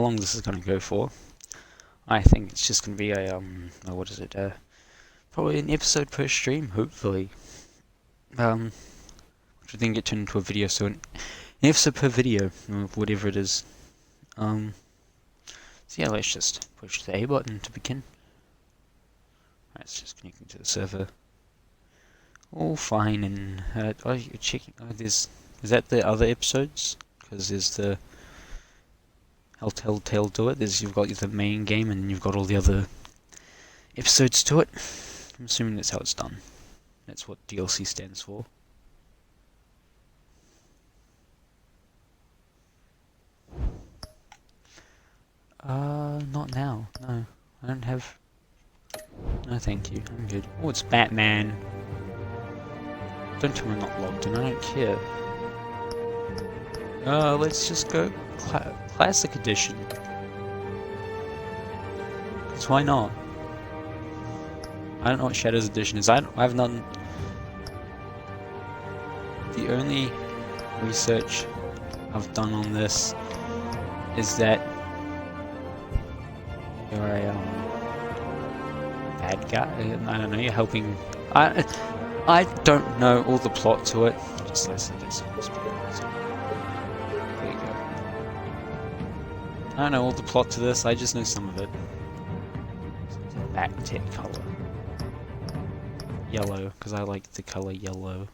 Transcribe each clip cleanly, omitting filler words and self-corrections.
long this is going to go for. I think it's just going to be a, what is it, probably an episode per stream, hopefully. Which will then get turned into a video, so an episode per video, of whatever it is. So yeah, let's just push the A button to begin. Right, it's just connecting to the server. All fine, and, oh, you're checking, oh, is that the other episodes? Because there's the how Telltale do it. You've got the main game and you've got all the other episodes to it. I'm assuming that's how it's done. That's what DLC stands for. Not now. No, I don't have. No, thank you. I'm good. Oh, it's Batman. Don't tell me I'm not logged in. I don't care. Let's just go Classic Edition. Because why not? I don't know what Shadows Edition is. I've done... The only research I've done on this is that you're a bad guy. I don't know, you're helping... I don't know all the plot to it. Just listen to this. There you go. I don't know all the plot to this, I just know some of it. Back tip color. Yellow, because I like the color yellow.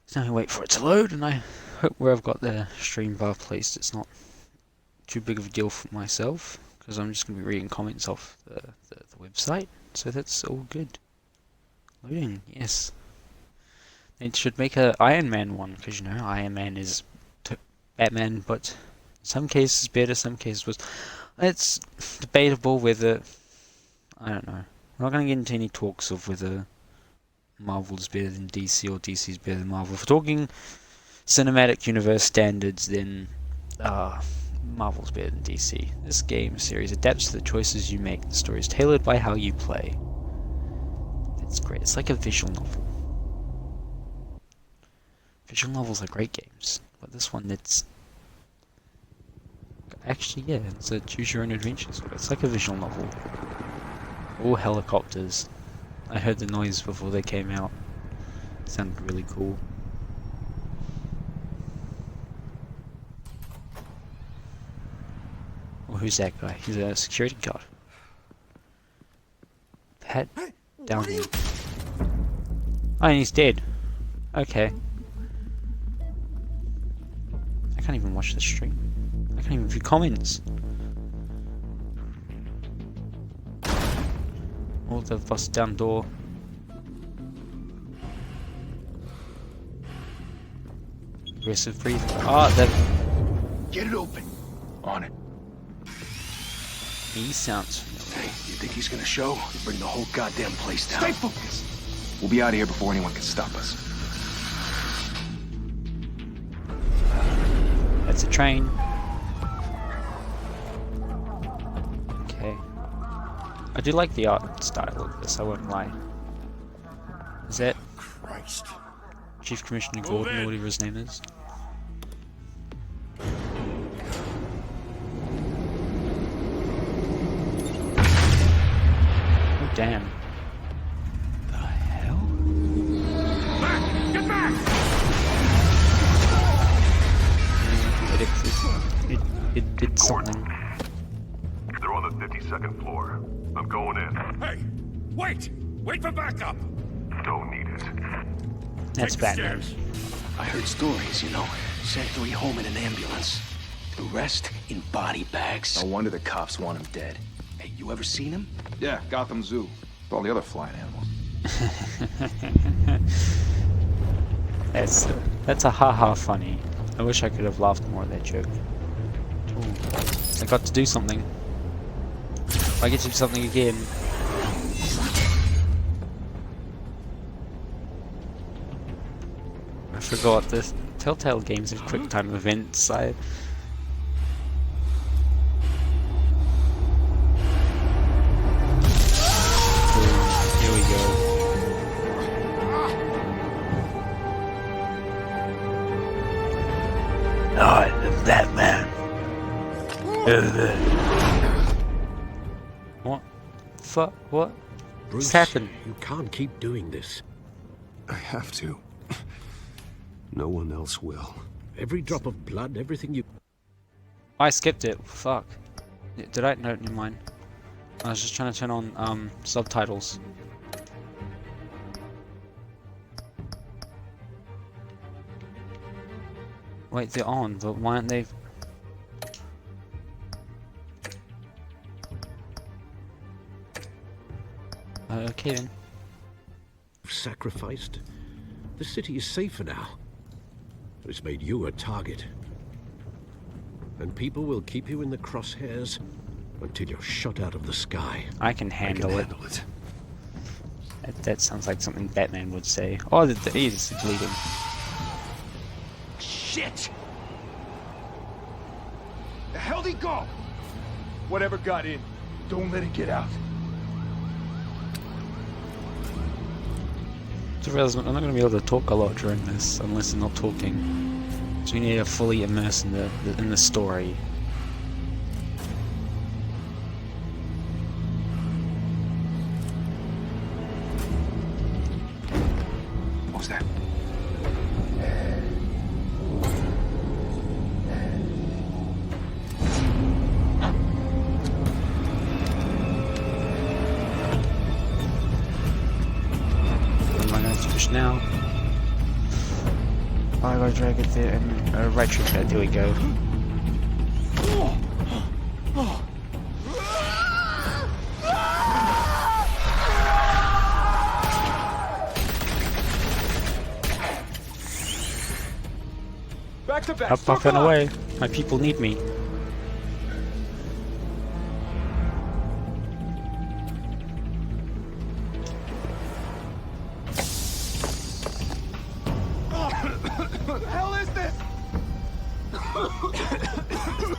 So now I wait for it to load, and I hope where I've got the stream bar placed it's not too big of a deal for myself, because I'm just going to be reading comments off the website, so that's all good. Loading, yes. It should make a Iron Man one, because you know, Iron Man is Batman, but in some cases better, some cases worse. It's debatable whether, I don't know, we're not going to get into any talks of whether Marvel's better than DC or DC's better than Marvel. If we're talking cinematic universe standards, then Marvel's better than DC. This game series adapts to the choices you make. The story is tailored by how you play. It's great. It's like a visual novel. Visual novels are great games, but this one, it's actually, yeah, it's a choose your own adventures. It's like a visual novel. All helicopters. I heard the noise before they came out. It sounded really cool. Well, who's that guy? He's a security guard. Pat down here. Oh, and he's dead. Okay. I can't even watch the stream. I can't even view comments. Oh, they've busted down door. Aggressive breathing. Ah, they've... Get it open. On it. He sounds familiar. Hey, you think he's gonna show? You bring the whole goddamn place down. Stay focused. We'll be out of here before anyone can stop us. That's a train. Okay. I do like the art style of this, I won't lie. Is that Christ. Chief Commissioner Gordon, or whatever his name is? Oh, damn. The hell? Back! Get back! It did something. They're on the 52nd floor. I'm going in. Hey! Wait! Wait for backup! Don't need it. That's Take the Batman. stairs. I heard stories, you know. Sent 3 home in an ambulance. The rest in body bags. No wonder the cops want him dead. Hey, you ever seen him? Yeah, Gotham Zoo. With all the other flying animals. That's a haha funny. I wish I could have laughed more at that joke. Ooh, I got to do something. I get to do something again. I forgot this. Telltale games have quick time events. What? Fuck? What? Bruce, What's happened? you can't keep doing this. I have to. No one else will. Every drop of blood, everything you... I skipped it. Fuck. Did I? No, never mind. I was just trying to turn on subtitles. Wait, they're on, but why aren't they? Okay then. sacrificed. The city is safer now. It's made you a target. And people will keep you in the crosshairs until you're shot out of the sky. I can handle it. That sounds like something Batman would say. Oh, the E is bleeding. Shit! The hell'd he go? Whatever got in, don't let it get out. I realize I'm not going to be able to talk a lot during this unless I'm not talking. So we need to fully immerse in the story. What was that? What am I going to push now? I gotta drag it there and right trick there. There we go. Back to back. Up and away. My people need me. What the hell is this?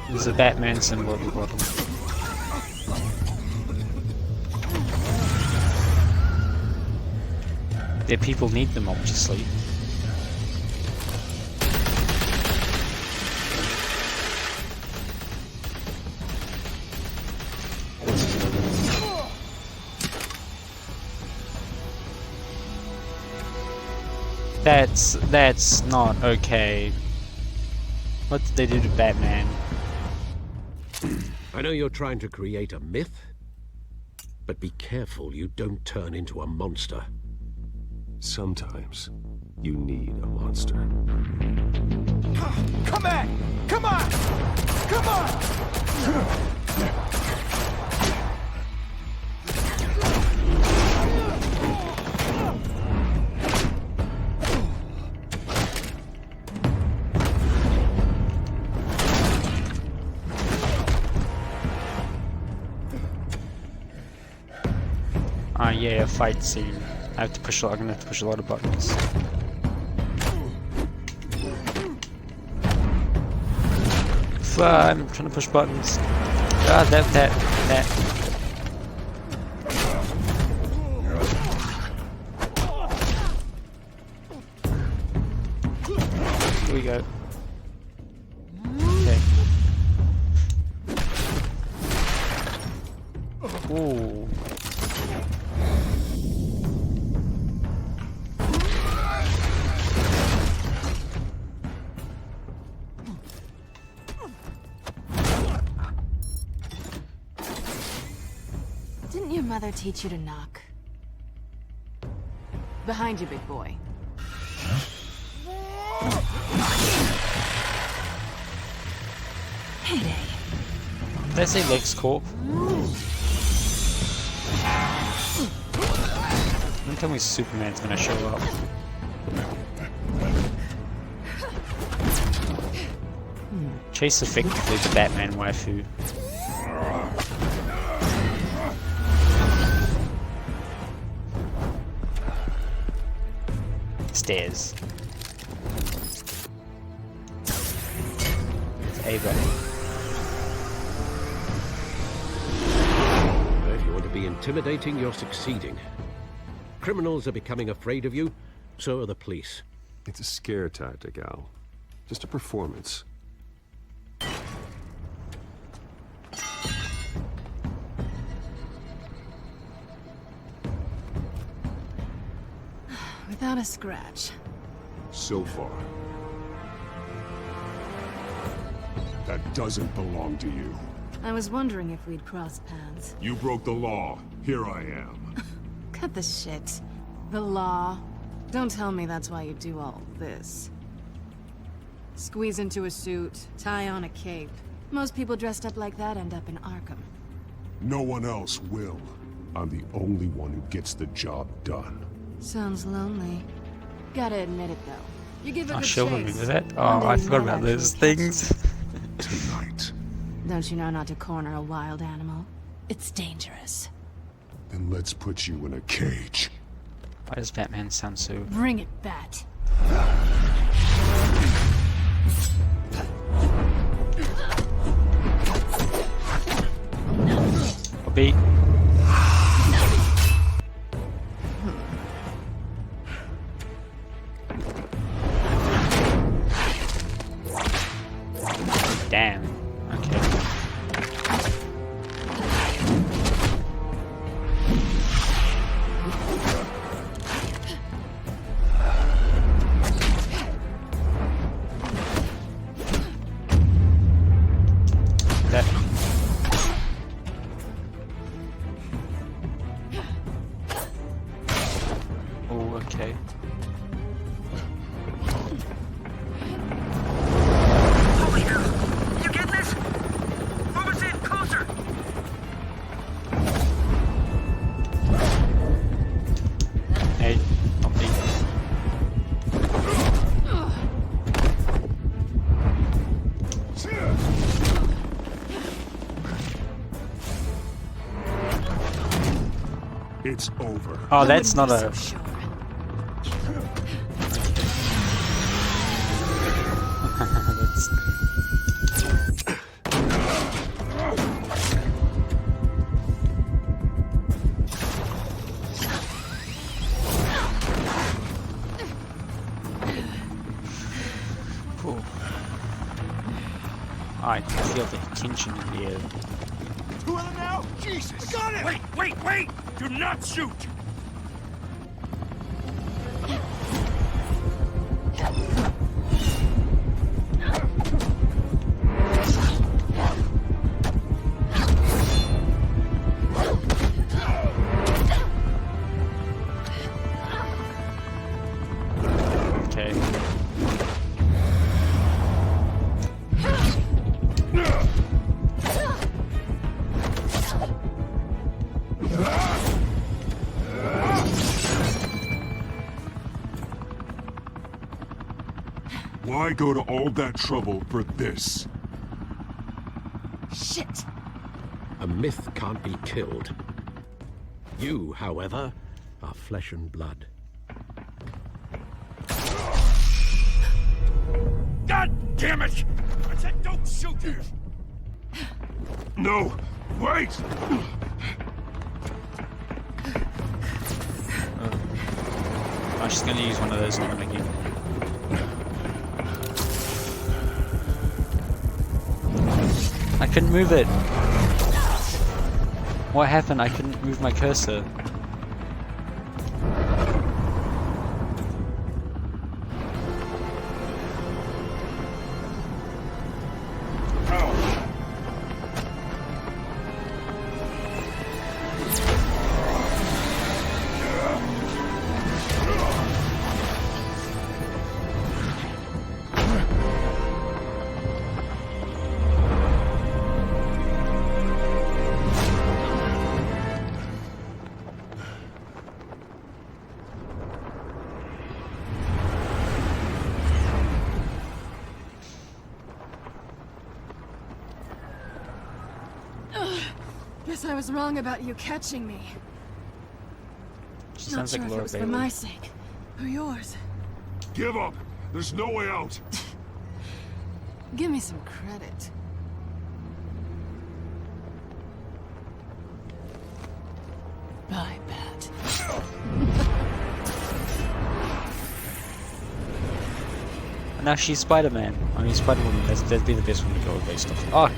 There's a Batman symbol at the bottom. Their people need them, obviously. That's not okay. What did they do to Batman? I know you're trying to create a myth, but be careful you don't turn into a monster. Sometimes you need a monster. Come back! Come on! Come on! Yeah, fight scene. I have to push. I'm gonna have to push a lot of buttons. I'm trying to push buttons. Ah, that. Here we go. Okay. Ooh. Didn't your mother teach you to knock? Behind you, big boy. Heyday. Did I say Lex Corp? Don't tell me Superman's gonna show up. Chase effectively the Batman waifu. Stairs. Ava. If you want to be intimidating, you're succeeding. Criminals are becoming afraid of you, so are the police. It's a scare tactic, Al. Just a performance. without a scratch. So far. That doesn't belong to you. I was wondering if we'd cross paths. You broke the law. Here I am. Cut the shit. The law. Don't tell me that's why you do all this. Squeeze into a suit, tie on a cape. Most people dressed up like that end up in Arkham. No one else will. I'm the only one who gets the job done. Sounds lonely. Gotta admit it though. You give a I good shall chase. remember that. One Oh, day I you forgot might about those actually catch things. them. Tonight. Don't you know not to corner a wild animal? It's dangerous. Then let's put you in a cage. Why does Batman sound so... Bring it, Bat. Bobby? Damn. Okay. That. Oh, okay. You get this? Move us in, closer! Hey, not me. It's over. Oh, that's not So a... sure. that's... Cool. I can feel the tension in the air. Two of them now? Jesus! I got it! Wait! Do not shoot! Okay. Why go to all that trouble for this? Shit! A myth can't be killed. You, however, are flesh and blood. God damn it! I said don't shoot her! No! Wait! I'm just gonna use one of those now again. I couldn't move it. What happened? I couldn't move my cursor. Guess I was wrong about you catching me. She Not sounds sure like if Laura it was for Bailey. my sake or yours. Give up! There's no way out! Give me some credit. Bye, Bat. Now she's Spider-Man. I mean Spider-Woman. That'd be the best one to go based off. Oh,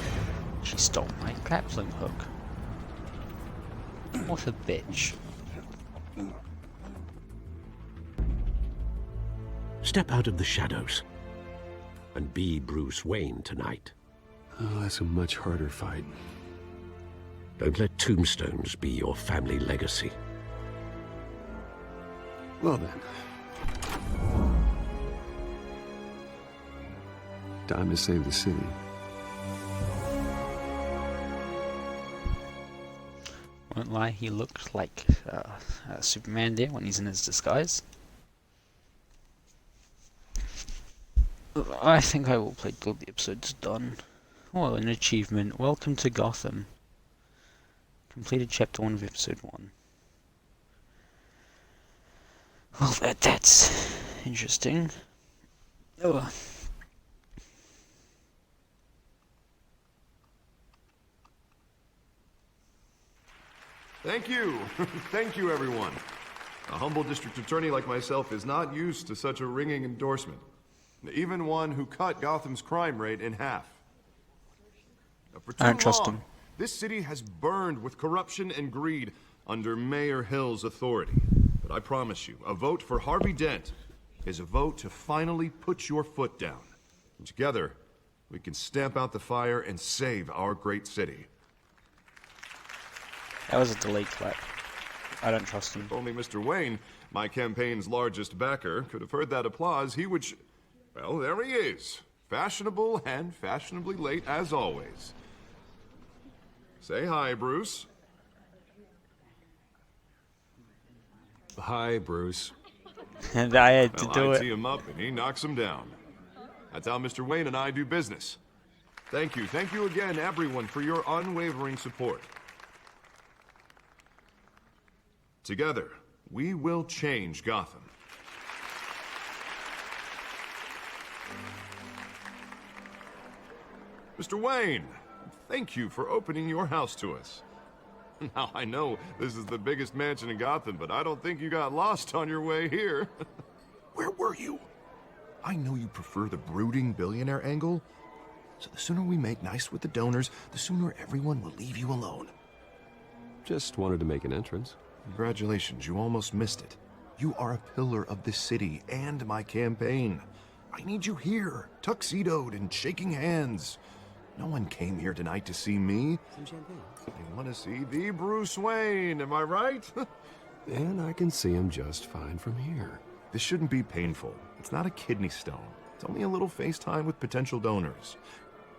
she stole my grappling hook. What a bitch. Step out of the shadows and be Bruce Wayne tonight. Oh, that's a much harder fight. Don't let tombstones be your family legacy. Well then. Time to save the city. Won't lie, he looked like Superman there when he's in his disguise. I think I will play till the episode's done. Well, an achievement. Welcome to Gotham. Completed chapter 1 of episode 1. Well, that's interesting. Oh. Thank you. Thank you, everyone. A humble district attorney like myself is not used to such a ringing endorsement. Even one who cut Gotham's crime rate in half. For too I don't trust long, him. this city has burned with corruption and greed under Mayor Hill's authority. But I promise you, a vote for Harvey Dent is a vote to finally put your foot down. And together, we can stamp out the fire and save our great city. That was a delayed clap. I don't trust him. If only Mr. Wayne, my campaign's largest backer, could have heard that applause, he would... Well, there he is. Fashionable and fashionably late as always. Say hi, Bruce. Hi, Bruce. And I had to Well, do I it. tee him up and he knocks him down. That's how Mr. Wayne and I do business. Thank you again, everyone, for your unwavering support. Together, we will change Gotham. Mr. Wayne, thank you for opening your house to us. Now, I know this is the biggest mansion in Gotham, but I don't think you got lost on your way here. Where were you? I know you prefer the brooding billionaire angle, so the sooner we make nice with the donors, the sooner everyone will leave you alone. Just wanted to make an entrance. Congratulations, you almost missed it. You are a pillar of this city and my campaign. I need you here, tuxedoed and shaking hands. No one came here tonight to see me. Some champagne. They want to see the Bruce Wayne, am I right? And I can see him just fine from here. This shouldn't be painful. It's not a kidney stone. It's only a little FaceTime with potential donors.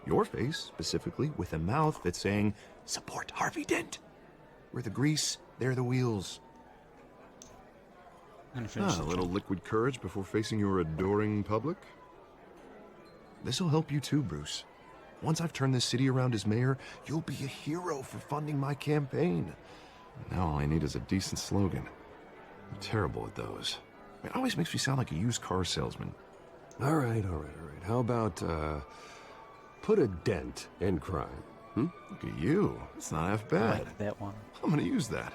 Your face, specifically, with a mouth that's saying, support Harvey Dent. We're the grease, they're the wheels. A little liquid courage before facing your adoring public. This'll help you too, Bruce. Once I've turned this city around as mayor, you'll be a hero for funding my campaign. Now all I need is a decent slogan. I'm terrible at those. It always makes me sound like a used car salesman. All right. How about, put a dent in crime? Look at you. It's not half I bad. like that one. I'm gonna use that.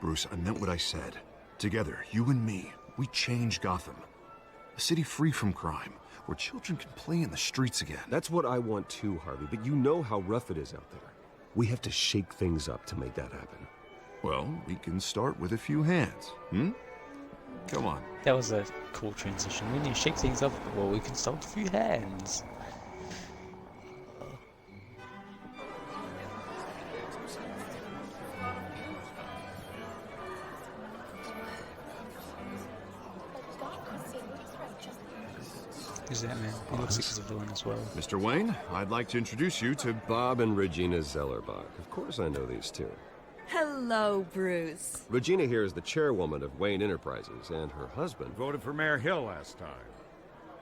Bruce, I meant what I said. Together, you and me, we change Gotham. A city free from crime, where children can play in the streets again. That's what I want too, Harvey, but you know how rough it is out there. We have to shake things up to make that happen. Well, we can start with a few hands, Come on. That was a cool transition. We need to shake things up. Well, we can start with a few hands. Who's that man? He looks like he's a villain as well. Mr. Wayne, I'd like to introduce you to... Bob and Regina Zellerbach. Of course I know these two. Hello, Bruce. Regina here is the chairwoman of Wayne Enterprises, and her husband... Voted for Mayor Hill last time.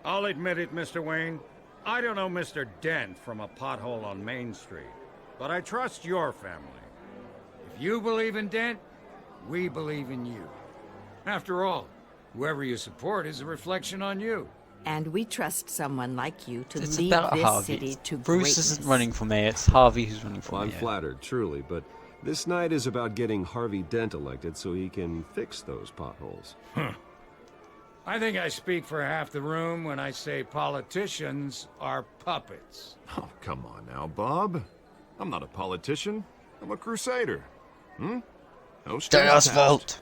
I'll admit it, Mr. Wayne. I don't know Mr. Dent from a pothole on Main Street, but I trust your family. If you believe in Dent, we believe in you. After all, whoever you support is a reflection on you. And we trust someone like you to It's lead about this Harvey. city to Bruce greatness. isn't running for mayor, it's Harvey who's running for Well, I'm mayor. flattered, truly, but this night is about getting Harvey Dent elected so he can fix those potholes. I think I speak for half the room when I say politicians are puppets. Oh, come on now, Bob. I'm not a politician. I'm a crusader. No strings Chaos attached. vote!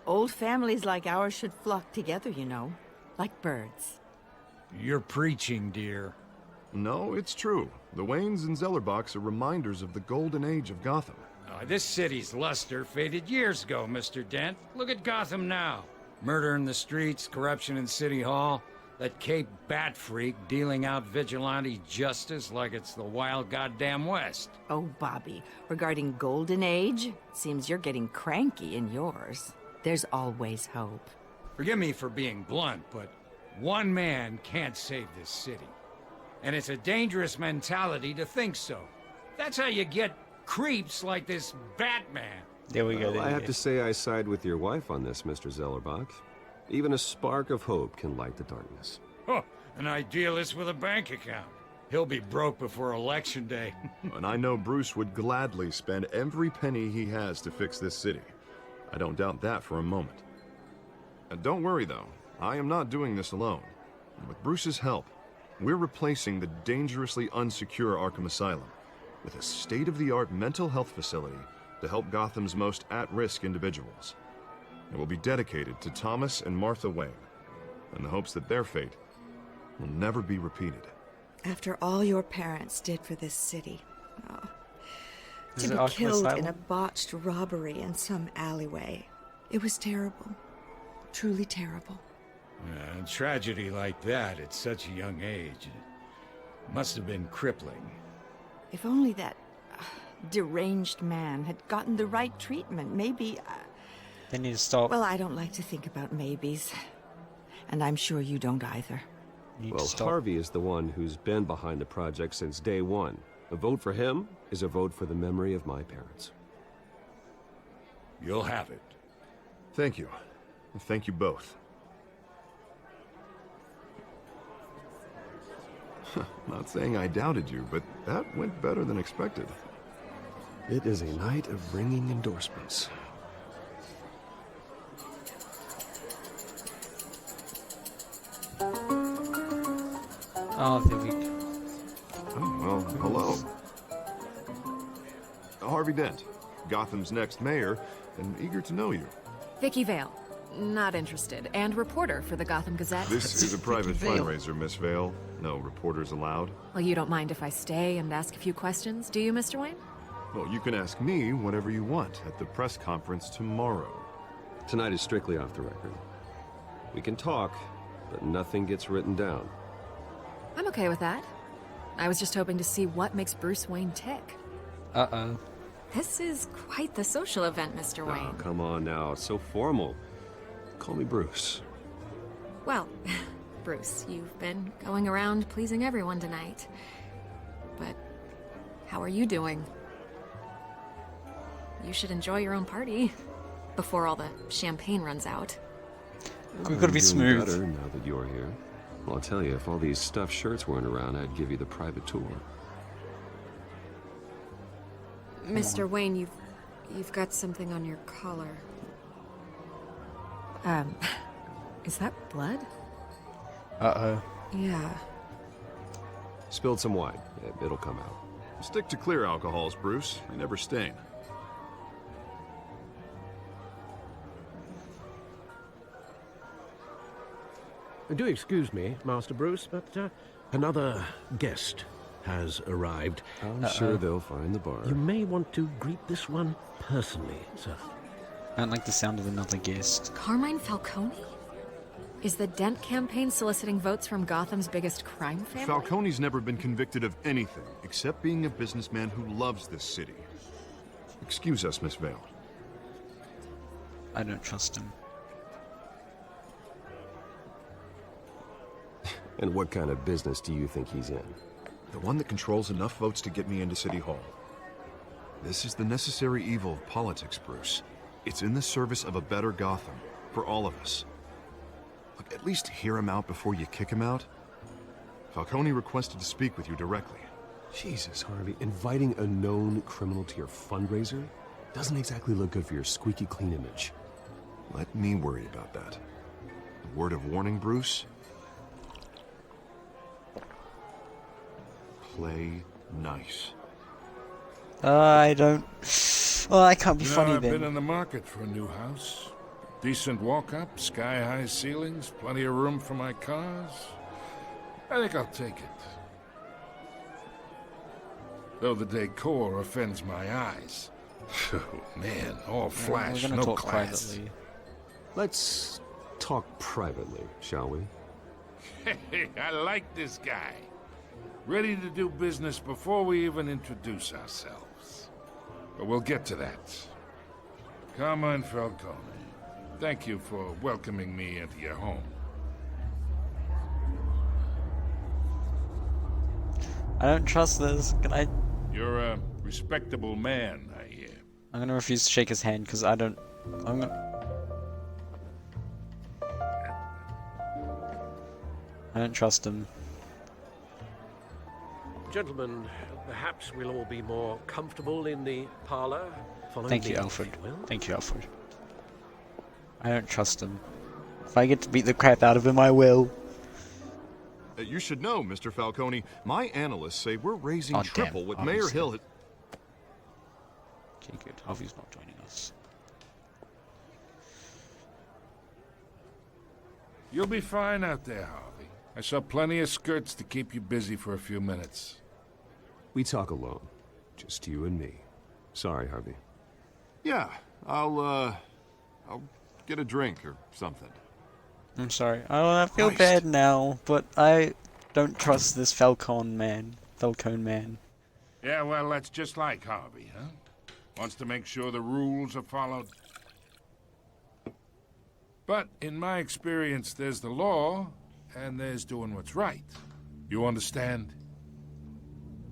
Old families like ours should flock together, you know. like birds. You're preaching, dear. No, it's true. The Waynes and Zellerbachs are reminders of the golden age of Gotham. This city's luster faded years ago, Mr. Dent. Look at Gotham now. Murder in the streets, corruption in City Hall, that Cape Bat freak dealing out vigilante justice like it's the wild goddamn West. Oh, Bobby, regarding Golden Age, seems you're getting cranky in yours. There's always hope. Forgive me for being blunt, but one man can't save this city. And it's a dangerous mentality to think so. That's how you get creeps like this Batman. There we go. Well, I have to say I side with your wife on this, Mr. Zellerbach. Even a spark of hope can light the darkness. Oh, an idealist with a bank account. He'll be broke before Election Day. And I know Bruce would gladly spend every penny he has to fix this city. I don't doubt that for a moment. And don't worry, though. I am not doing this alone. And with Bruce's help, we're replacing the dangerously unsecure Arkham Asylum with a state-of-the-art mental health facility to help Gotham's most at-risk individuals. It will be dedicated to Thomas and Martha Wayne, in the hopes that their fate will never be repeated. After all your parents did for this city. Oh. Is To it be Arkham killed Asylum? in a botched robbery in some alleyway. It was terrible. Truly terrible. A tragedy like that at such a young age, it must have been crippling. If only that deranged man had gotten the right treatment, maybe... They need to stop. Well, I don't like to think about maybes. And I'm sure you don't either. You need Well, to stop. Harvey is the one who's been behind the project since day one. A vote for him is a vote for the memory of my parents. You'll have it. Thank you. Thank you both. Not saying I doubted you, but that went better than expected. It is a night of ringing endorsements. Oh, there we go. Oh, well, hello. Harvey Dent, Gotham's next mayor, and eager to know you. Vicky Vale. Not interested. And reporter for the Gotham Gazette. This is a private Vale. fundraiser, Miss Vale. No reporters allowed. Well, you don't mind if I stay and ask a few questions, do you, Mr. Wayne? Well, you can ask me whatever you want at the press conference tomorrow. Tonight is strictly off the record. We can talk, but nothing gets written down. I'm okay with that. I was just hoping to see what makes Bruce Wayne tick. Uh-oh. This is quite the social event, Mr. Oh, Wayne. come on now. It's so formal. Call me Bruce. Well, Bruce, you've been going around pleasing everyone tonight. But how are you doing? You should enjoy your own party before all the champagne runs out. We've got to be I'm doing smooth. better now that you're here. Well, I'll tell you, if all these stuffed shirts weren't around, I'd give you the private tour. Mr. Wayne, you've got something on your collar. Is that blood? Uh-oh. Yeah. Spilled some wine. It'll come out. Stick to clear alcohols, Bruce. They never stain. Do excuse me, Master Bruce, but another guest has arrived. I'm sure they'll find the bar. You may want to greet this one personally, sir. I don't like the sound of another guest. Carmine Falcone? Is the Dent campaign soliciting votes from Gotham's biggest crime family? Falcone's never been convicted of anything except being a businessman who loves this city. Excuse us, Miss Vale. I don't trust him. And what kind of business do you think he's in? The one that controls enough votes to get me into City Hall. This is the necessary evil of politics, Bruce. It's in the service of a better Gotham, for all of us. Look, at least hear him out before you kick him out. Falcone requested to speak with you directly. Jesus, Harvey, inviting a known criminal to your fundraiser doesn't exactly look good for your squeaky clean image. Let me worry about that. A word of warning, Bruce. Play nice. I don't... Oh, I can't be funny I've then. been in the market for a new house. Decent walk-up, sky-high ceilings, plenty of room for my cars. I think I'll take it. Though the decor offends my eyes. Oh, man, all flash, we're gonna no talk class. privately. Let's talk privately, shall we? Hey, I like this guy. Ready to do business before we even introduce ourselves. But we'll get to that. Carmine Falcone, thank you for welcoming me into your home. I don't trust this. Can I? You're a respectable man, I hear. I'm gonna refuse to shake his hand because I don't. I'm gonna. I don't trust him. Gentlemen, perhaps we'll all be more comfortable in the parlor. Follow Thank me, you, if Alfred. you will. Thank you, Alfred. I don't trust him. If I get to beat the crap out of him, I will. You should know, Mr. Falcone, my analysts say we're raising Oh, triple damn, what Mayor obviously. Hill had... Okay, good. Harvey's not joining us. You'll be fine out there, Harvey. I saw plenty of skirts to keep you busy for a few minutes. We talk alone. Just you and me. Sorry, Harvey. Yeah, I'll get a drink or something. I'm sorry. I feel Christ. bad now, but I don't trust this Falcone man. Yeah, well, that's just like Harvey, huh? Wants to make sure the rules are followed. But in my experience, there's the law, and there's doing what's right. You understand?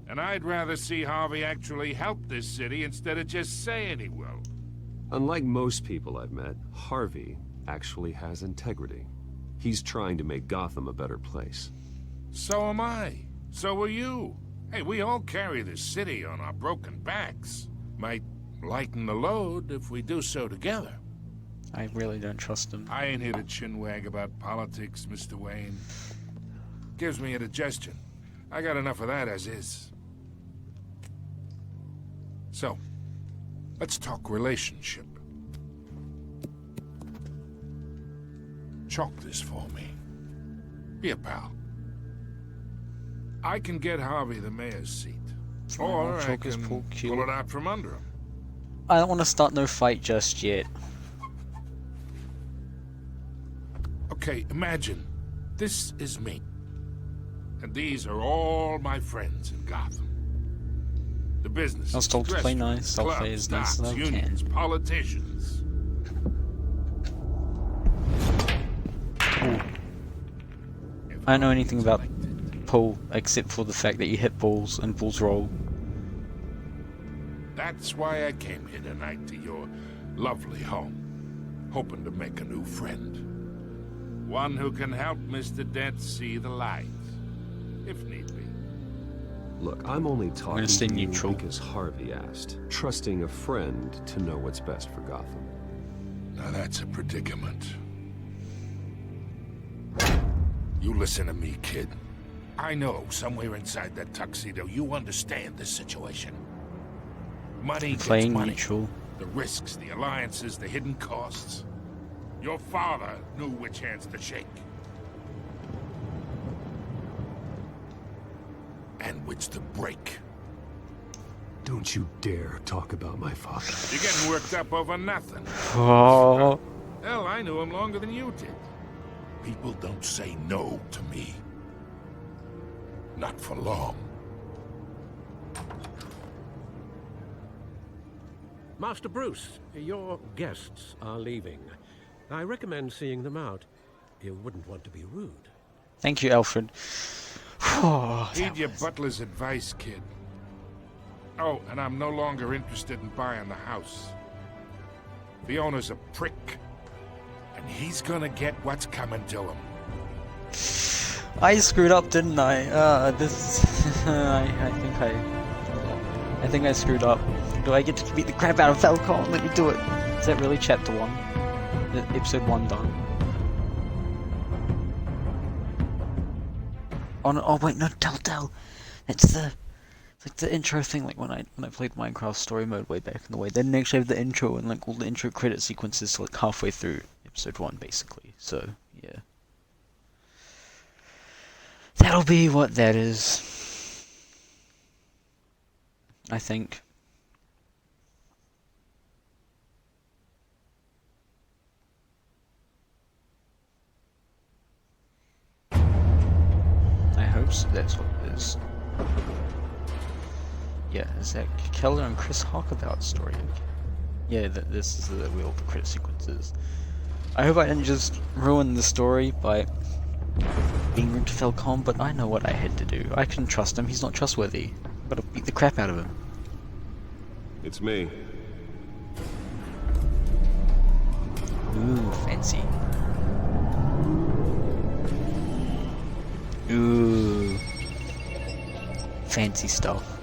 And I'd rather see Harvey actually help this city instead of just saying he will. Unlike most people I've met, Harvey actually has integrity. He's trying to make Gotham a better place. So am I. So are you. Hey, we all carry this city on our broken backs. Might lighten the load if we do so together. I really don't trust him. I ain't here to chinwag about politics, Mr. Wayne. Gives me indigestion. I got enough of that as is. So, let's talk relationship. Chalk this for me. Be a pal. I can get Harvey the mayor's seat. Or I chalk his can poor cue. pull it out from under him. I don't want to start no fight just yet. Okay, imagine. This is me. And these are all my friends in Gotham. The businesses, I was told to play restaurants, nice, I'll play clubs, as nice as docks, I unions, can. politicians. I don't know anything about pool except for the fact that you hit balls and balls roll. That's why I came here tonight to your lovely home, hoping to make a new friend. One who can help Mr. Dent see the light, if need be. Look, I'm only talking stay to you neutral. because Harvey asked, trusting a friend to know what's best for Gotham. Now that's a predicament. You listen to me, kid. I know somewhere inside that tuxedo you understand this situation. Money gets Playing money. neutral. The risks, the alliances, the hidden costs. Your father knew which hands to shake. And which to break. Don't you dare talk about my father. You're getting worked up over nothing. Oh. Hell, I knew him longer than you did. People don't say no to me. Not for long. Master Bruce, your guests are leaving. I recommend seeing them out. You wouldn't want to be rude. Thank you, Alfred. Oh, Heed your butler's advice, kid. Oh, and I'm no longer interested in buying the house. The owner's a prick. And he's gonna get what's coming to him. I screwed up, didn't I? I think I screwed up. Do I get to beat the crap out of Falcone? Let me do it. Is that really chapter 1? Episode 1 done? Oh, no, oh wait, no, Telltale. It's like the intro thing. Like when I played Minecraft Story Mode way back in the way, they didn't actually have the intro and like all the intro credit sequences like halfway through episode 1, basically. So, yeah. That'll be what that is. I think. I hope so, that's what it is. Yeah, is that Keller and Chris Hawk about story? Yeah, this is where all the credit sequences. I hope I didn't just ruin the story by being rude to Falcon, but I know what I had to do. I can trust him, he's not trustworthy. I've got to beat the crap out of him. It's me. Ooh, fancy. Ooh. Fancy stuff.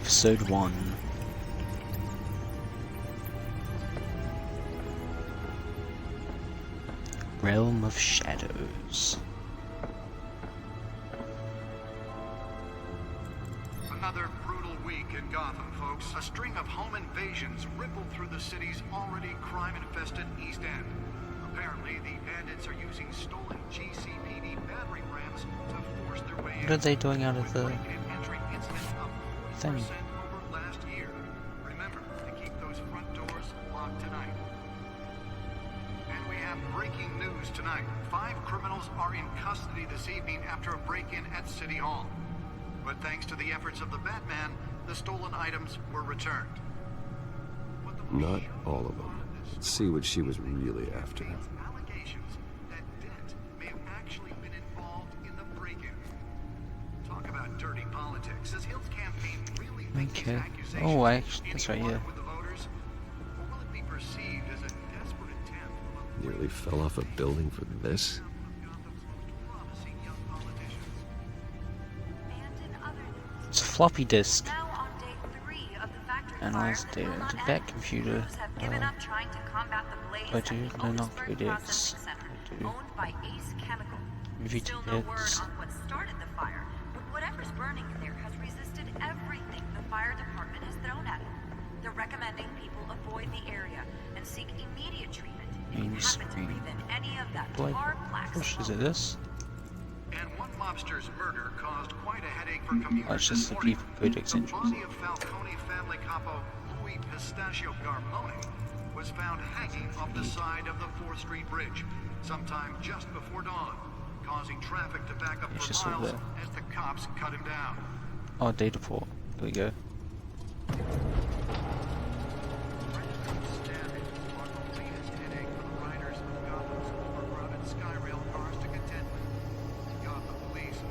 Episode 1. Realm of Shadows. Another brutal week in Gotham, folks. A string of home invasions rippled through the city's already crime-infested East End. Apparently, the bandits are using stolen GCPD battering rams to force their way in. What are they doing out of the thing? Over last year. Remember to keep those front doors locked tonight. And we have breaking news tonight. 5 criminals are in custody this evening after a break-in at City Hall. But thanks to the efforts of the Batman, the stolen items were returned. Not all of them. Let's see what she was really after. Allegations that Dent may have actually been involved in the break-in. Talk about dirty politics. Does Hill's campaign really think these accusations Oh, that's right, yeah. with the voters? Or will it be perceived as a desperate attempt? Nearly fell off a building for this? It's a floppy disk. Analyze data into back computer. I do no not predicts. I do. Movie tickets. Whatever's burning in there has resisted everything the fire department has thrown at it. They're recommending people avoid the area and seek immediate treatment if you happen to breathe in any of that tar black smoke. Is it this? And one mobster's murder caused quite a headache for commuters. Oh, it's just the people predicts The entries. body of Falcone family capo Louis Pistachio Garmone was found hanging off the side of the 4th Street Bridge sometime just before dawn, causing traffic to back up It's just for all miles there. as the cops cut him down. Oh, data port. There we go.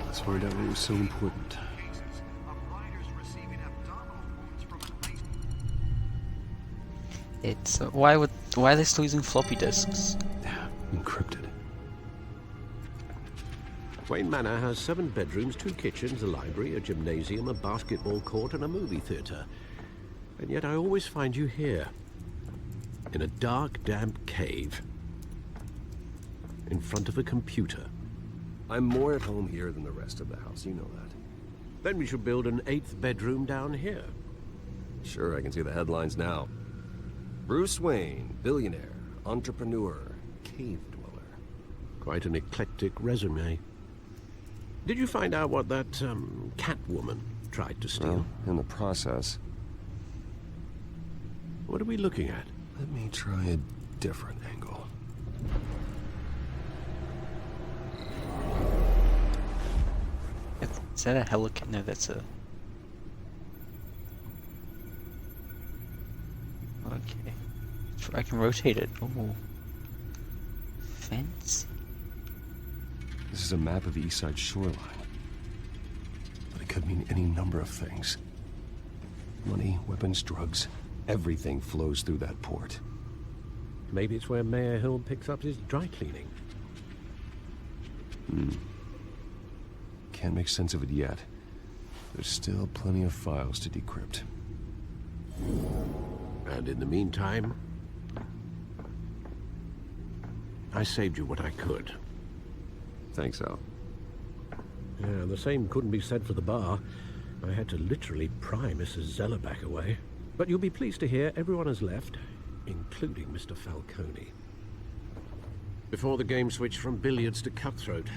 Let's find out what was so important. It's why are they still using floppy disks? Encrypted. Wayne Manor has 7 bedrooms, 2 kitchens, a library, a gymnasium, a basketball court, and a movie theater. And yet I always find you here. In a dark, damp cave. In front of a computer. I'm more at home here than the rest of the house, you know that. Then we should build an 8th bedroom down here. Sure, I can see the headlines now. Bruce Wayne, billionaire, entrepreneur, cave dweller. Quite an eclectic resume. Did you find out what that, Catwoman tried to steal? Well, in the process. What are we looking at? Let me try a different angle. Is that a helicopter? No, that's a... Okay. I can rotate it. Oh. Fancy. This is a map of the east side shoreline. But it could mean any number of things. Money, weapons, drugs. Everything flows through that port. Maybe it's where Mayor Hill picks up his dry cleaning. Can't make sense of it yet. There's still plenty of files to decrypt. And in the meantime, I saved you what I could. Thanks, Al. Yeah, the same couldn't be said for the bar. I had to literally pry Mrs. Zellerback away. But you'll be pleased to hear everyone has left, including Mr. Falcone. Before the game switched from billiards to cutthroat.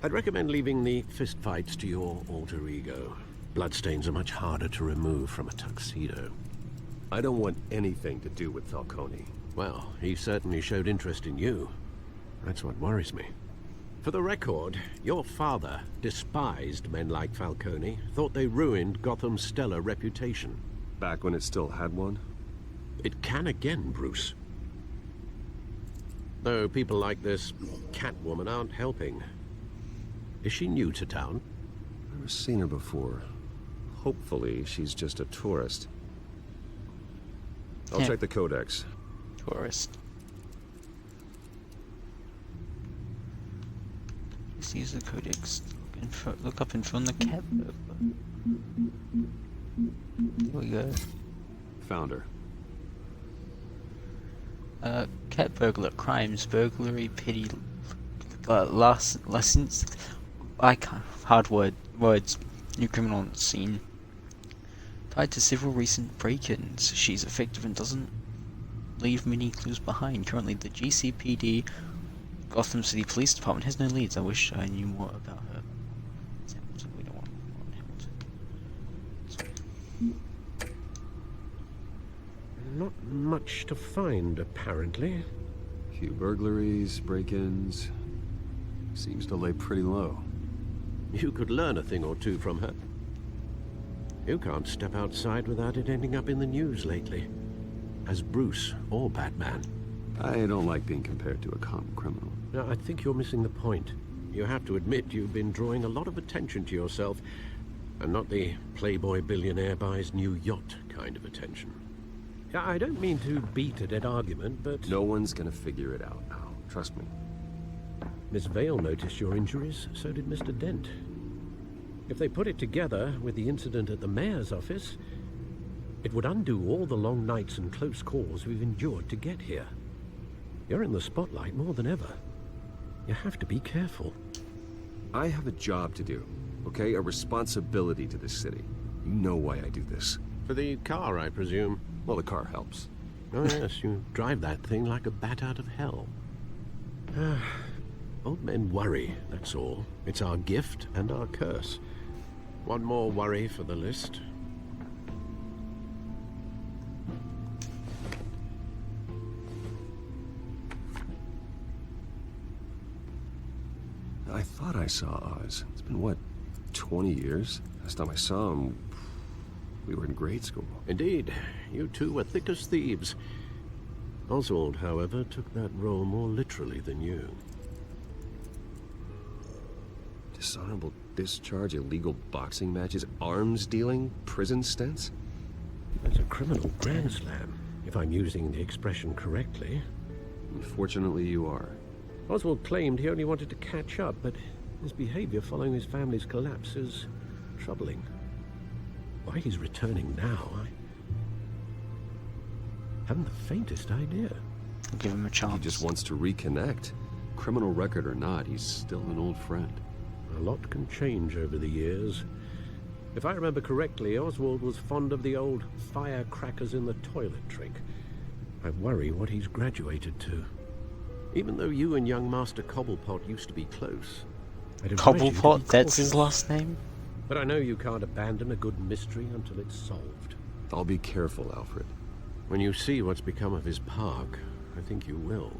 I'd recommend leaving the fistfights to your alter ego. Bloodstains are much harder to remove from a tuxedo. I don't want anything to do with Falcone. Well, he certainly showed interest in you. That's what worries me. For the record, your father despised men like Falcone, thought they ruined Gotham's stellar reputation. Back when it still had one? It can again, Bruce. Though people like this Catwoman aren't helping. Is she new to town? Never seen her before. Hopefully, she's just a tourist. I'll check the codex. Tourist. Just use the codex. Look up and find the cat burglar. There we go. Found her. Cat burglar, crimes, burglary, petty, license. I can't. Hard words. New criminal on the scene. Tied to several recent break-ins, she's effective and doesn't leave many clues behind. Currently, the GCPD, Gotham City Police Department, has no leads. I wish I knew more about her. Hamilton, we don't want Hamilton. Not much to find, apparently. Few burglaries, break-ins. Seems to lay pretty low. You could learn a thing or two from her. You can't step outside without it ending up in the news lately. As Bruce or Batman. I don't like being compared to a common criminal. No, I think you're missing the point. You have to admit you've been drawing a lot of attention to yourself, and not the playboy billionaire buys new yacht kind of attention. I don't mean to beat a dead argument, but... No one's gonna figure it out now. Trust me. Miss Vale noticed your injuries, so did Mr. Dent. If they put it together with the incident at the mayor's office, it would undo all the long nights and close calls we've endured to get here. You're in the spotlight more than ever. You have to be careful. I have a job to do, okay? A responsibility to this city. You know why I do this. For the car, I presume. Well, the car helps. Oh yes, you drive that thing like a bat out of hell. Old men worry, that's all. It's our gift and our curse. One more worry for the list. I thought I saw Oz. It's been, what, 20 years? Last time I saw him, we were in grade school. Indeed. You two were thick as thieves. Oswald, however, took that role more literally than you. Dishonorable discharge, illegal boxing matches, arms dealing, prison stints? That's a criminal grand slam, if I'm using the expression correctly. Unfortunately, you are. Oswald claimed he only wanted to catch up, but his behavior following his family's collapse is troubling. Why he's returning now, I haven't the faintest idea. I'll give him a chance. He just wants to reconnect. Criminal record or not, he's still an old friend. A lot can change over the years. If I remember correctly, Oswald was fond of the old firecrackers in the toilet trick. I worry what he's graduated to. Even though you and young Master Cobblepot used to be close. Cobblepot? That's his last name? But I know you can't abandon a good mystery until it's solved. I'll be careful, Alfred. When you see what's become of his park, I think you will.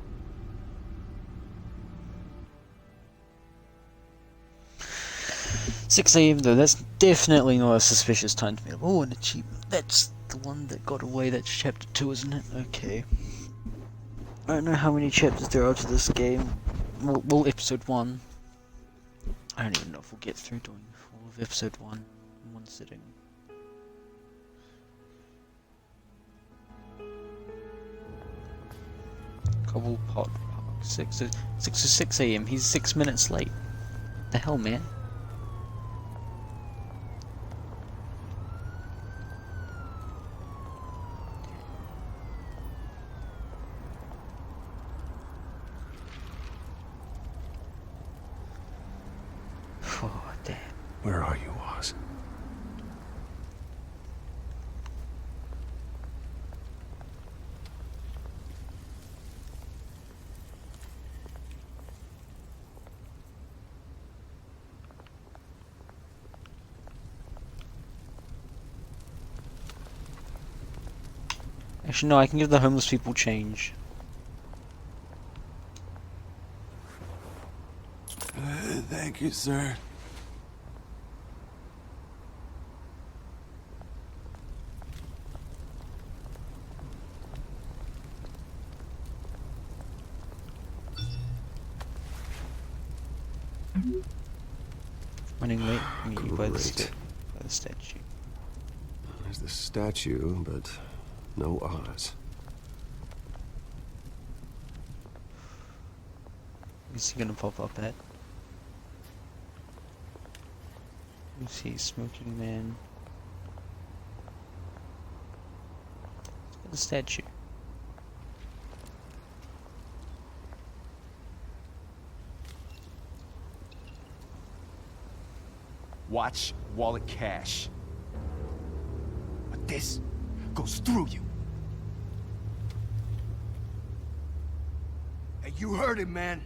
6 AM though, that's definitely not a suspicious time to be like, oh, an achievement. That's the one that got away, that's chapter 2, isn't it? Okay. I don't know how many chapters there are to this game. Well, episode 1. I don't even know if we'll get through doing all of episode 1 in one sitting. Cobblepot Park, 6 AM, he's 6 minutes late. The hell, man? Where are you, Oz? Actually, no, I can give the homeless people change. Thank you, sir. Running late, meet you by the, Great. by the statue. There's the statue, but no Oz. What's he gonna pop up at? Who's he? Smoking man. The statue. Watch wallet cash. But this goes through you. Hey, you heard him, man.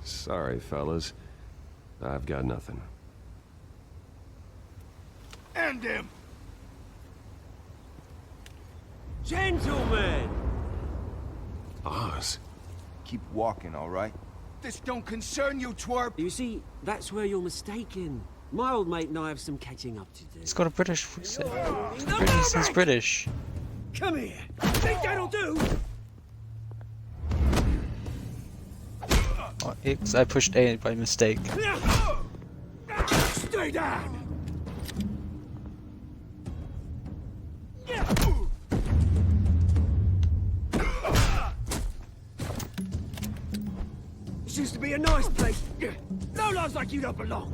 Sorry, fellas. I've got nothing. End him. Gentlemen! Oz? Keep walking, all right? This don't concern you, twerp. You see, that's where you're mistaken. My old mate and I have some catching up to do. He's got a British accent. He's British. Come here. Think that'll do? Oh, I pushed A by mistake. Stay down! This used to be a nice place. No lives like you don't belong.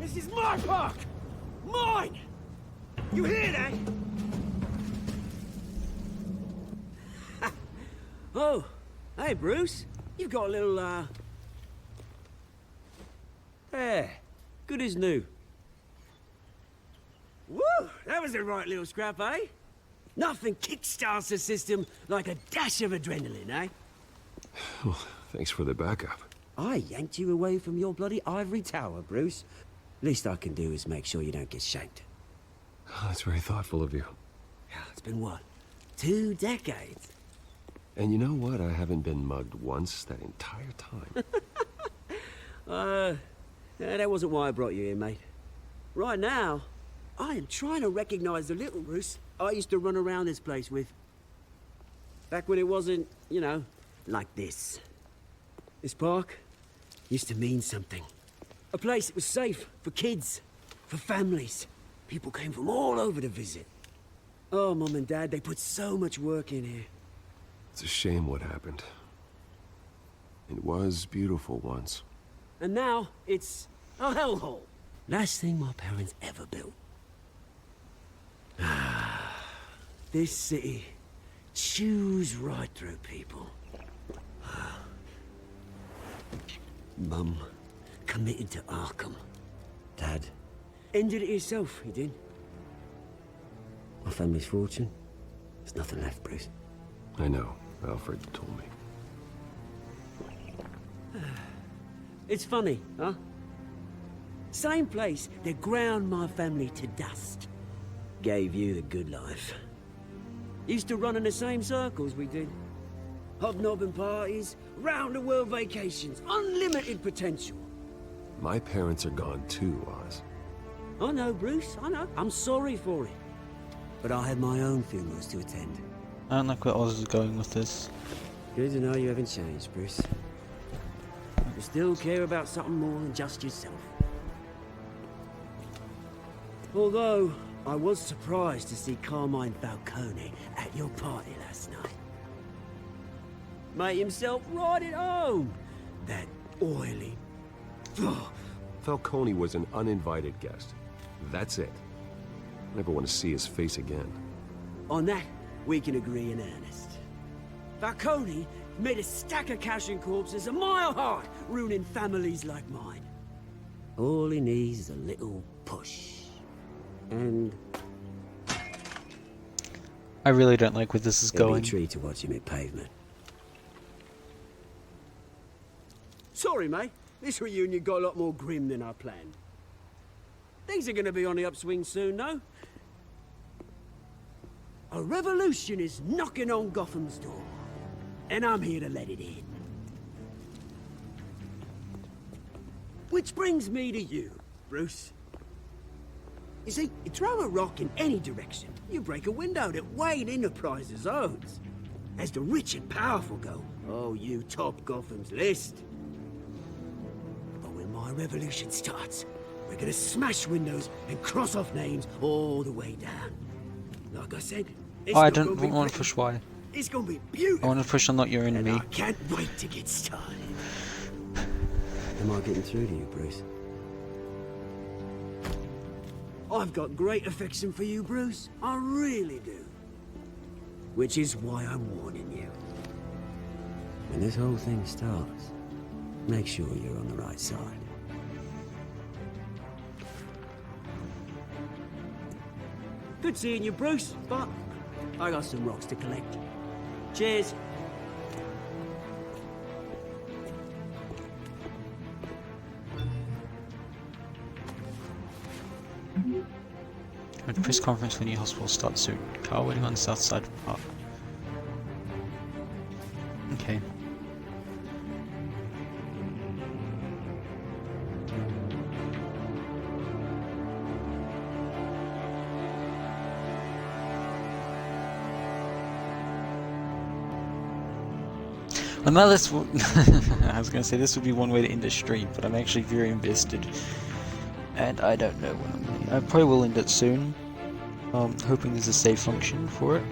This is my park! Mine! You hear that? Oh, hey Bruce. You've got a little, There. Good as new. Woo! That was a right little scrap, eh? Nothing kickstarts the system like a dash of adrenaline, eh? Well, thanks for the backup. I yanked you away from your bloody ivory tower, Bruce. Least I can do is make sure you don't get shanked. Oh, that's very thoughtful of you. Yeah, it's been what? 2 decades? And you know what? I haven't been mugged once that entire time. Yeah, that wasn't why I brought you here, mate. Right now, I am trying to recognize the little Bruce I used to run around this place with. Back when it wasn't, you know, like this. This park used to mean something. A place that was safe for kids, for families. People came from all over to visit. Oh, Mum and Dad, they put so much work in here. It's a shame what happened. It was beautiful once. And now, it's a hellhole. Last thing my parents ever built. This city chews right through people. Mum committed to Arkham. Dad ended it himself, he did. My family's fortune, there's nothing left, Bruce. I know. Alfred told me. It's funny, huh? Same place that ground my family to dust. Gave you the good life. Used to run in the same circles we did. Hobnobbing parties, round-the-world vacations, unlimited potential. My parents are gone too, Oz. I know, Bruce, I know. I'm sorry for it. But I had my own funerals to attend. I don't like where Oz is going with this. Good to know you haven't changed, Bruce. You still care about something more than just yourself. Although, I was surprised to see Carmine Falcone at your party last night. Made himself right at home. That oily... Falcone was an uninvited guest. That's it. Never want to see his face again. On that, we can agree in earnest. Falcone made a stack of cash and corpses a mile high, ruining families like mine. All he needs is a little push. And... I really don't like where this is it'll be going. a treat to watch him hit pavement. Sorry, mate. This reunion got a lot more grim than I planned. Things are gonna be on the upswing soon, though. A revolution is knocking on Gotham's door. And I'm here to let it in. Which brings me to you, Bruce. You see, you throw a rock in any direction, you break a window that Wayne Enterprises owns. As the rich and powerful go, oh, you top Gotham's list. But when my revolution starts, we're gonna smash windows and cross off names all the way down. Like I said, it's I not don't gonna be want to pretty. push Y. It's gonna be beautiful. I want to push on not your And enemy. I can't wait to get started. Am I getting through to you, Bruce? I've got great affection for you, Bruce. I really do. Which is why I'm warning you. When this whole thing starts, make sure you're on the right side. Good seeing you, Bruce, but I got some rocks to collect. Cheers. A press conference for new hospital starts soon. Car waiting on the south side of the park. Okay. Well, now this I was going to say this would be one way to end the stream, but I'm actually very invested. And I don't know when I'm going to... I probably will end it soon. Hoping there's a save function for it.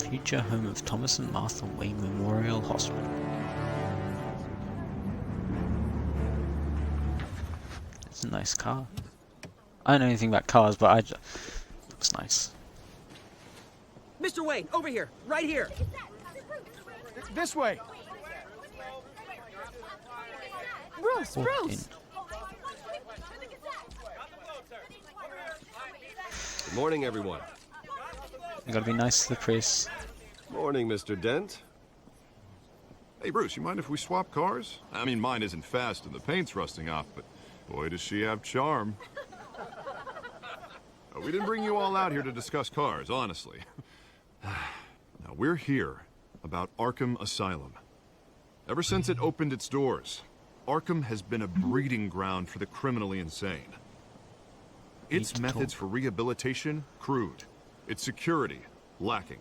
Future home of Thomas and Martha Wayne Memorial Hospital. It's a nice car. I don't know anything about cars, but it looks nice. Mr. Wayne, over here, right here. This way. Bruce, Bruce! Good morning, everyone. You gotta be nice to the press. Morning, Mr. Dent. Hey, Bruce, you mind if we swap cars? I mean, mine isn't fast and the paint's rusting off, but boy, does she have charm. We didn't bring you all out here to discuss cars, honestly. Now, we're here about Arkham Asylum. Ever since it opened its doors, Arkham has been a breeding ground for the criminally insane. Its methods for rehabilitation, crude. Its security, lacking.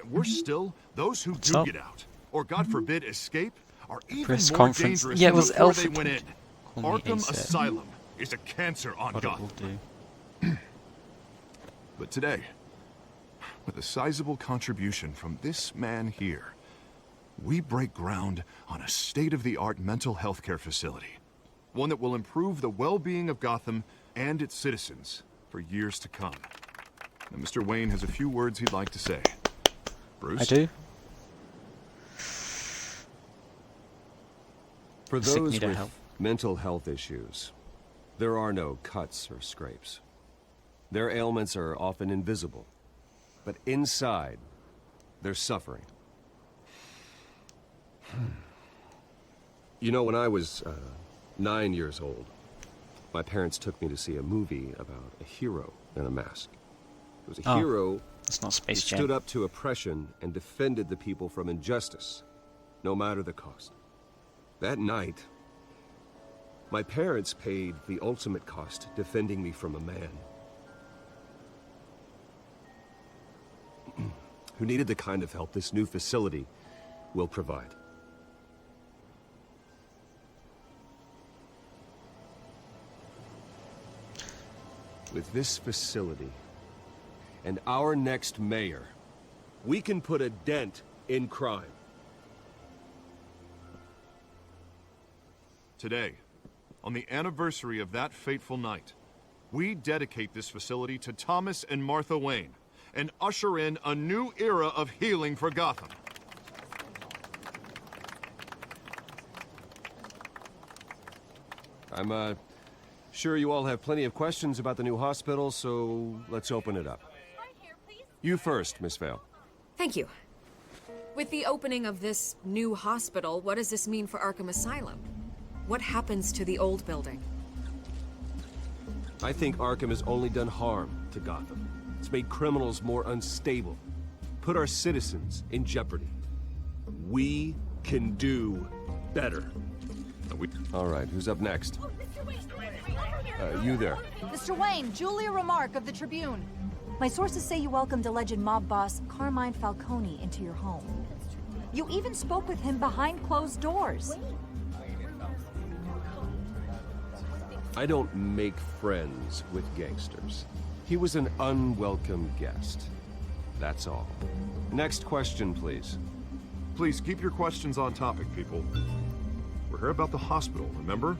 Worse still, those who do get out, or God forbid escape, are even Press more conference. dangerous Yeah, it than was before they Alfred. went in. Call me Arkham ASAP. Asylum is a cancer on What it will Gotham. do. But today, with a sizable contribution from this man here, we break ground on a state-of-the-art mental health care facility. One that will improve the well-being of Gotham and its citizens for years to come. Now, Mr. Wayne has a few words he'd like to say. Bruce? I do. For Sick those need with help. mental health issues, there are no cuts or scrapes. Their ailments are often invisible, but inside, they're suffering. You know, when I was 9 years old, my parents took me to see a movie about a hero in a mask. It was a hero It's not who Space Jam. stood up to oppression and defended the people from injustice, no matter the cost. That night, my parents paid the ultimate cost defending me from a man who needed the kind of help this new facility will provide. With this facility and our next mayor, we can put a dent in crime. Today, on the anniversary of that fateful night, we dedicate this facility to Thomas and Martha Wayne and usher in a new era of healing for Gotham. I'm Sure, you all have plenty of questions about the new hospital, so let's open it up. You first, Miss Vale. Thank you. With the opening of this new hospital, what does this mean for Arkham Asylum? What happens to the old building? I think Arkham has only done harm to Gotham. It's made criminals more unstable, put our citizens in jeopardy. We can do better. All right, who's up next? You there. Mr. Wayne, Julia Remark of the Tribune. My sources say you welcomed alleged mob boss Carmine Falcone into your home. You even spoke with him behind closed doors. I don't make friends with gangsters. He was an unwelcome guest. That's all. Next question, please. Please keep your questions on topic, people. We're here about the hospital, remember?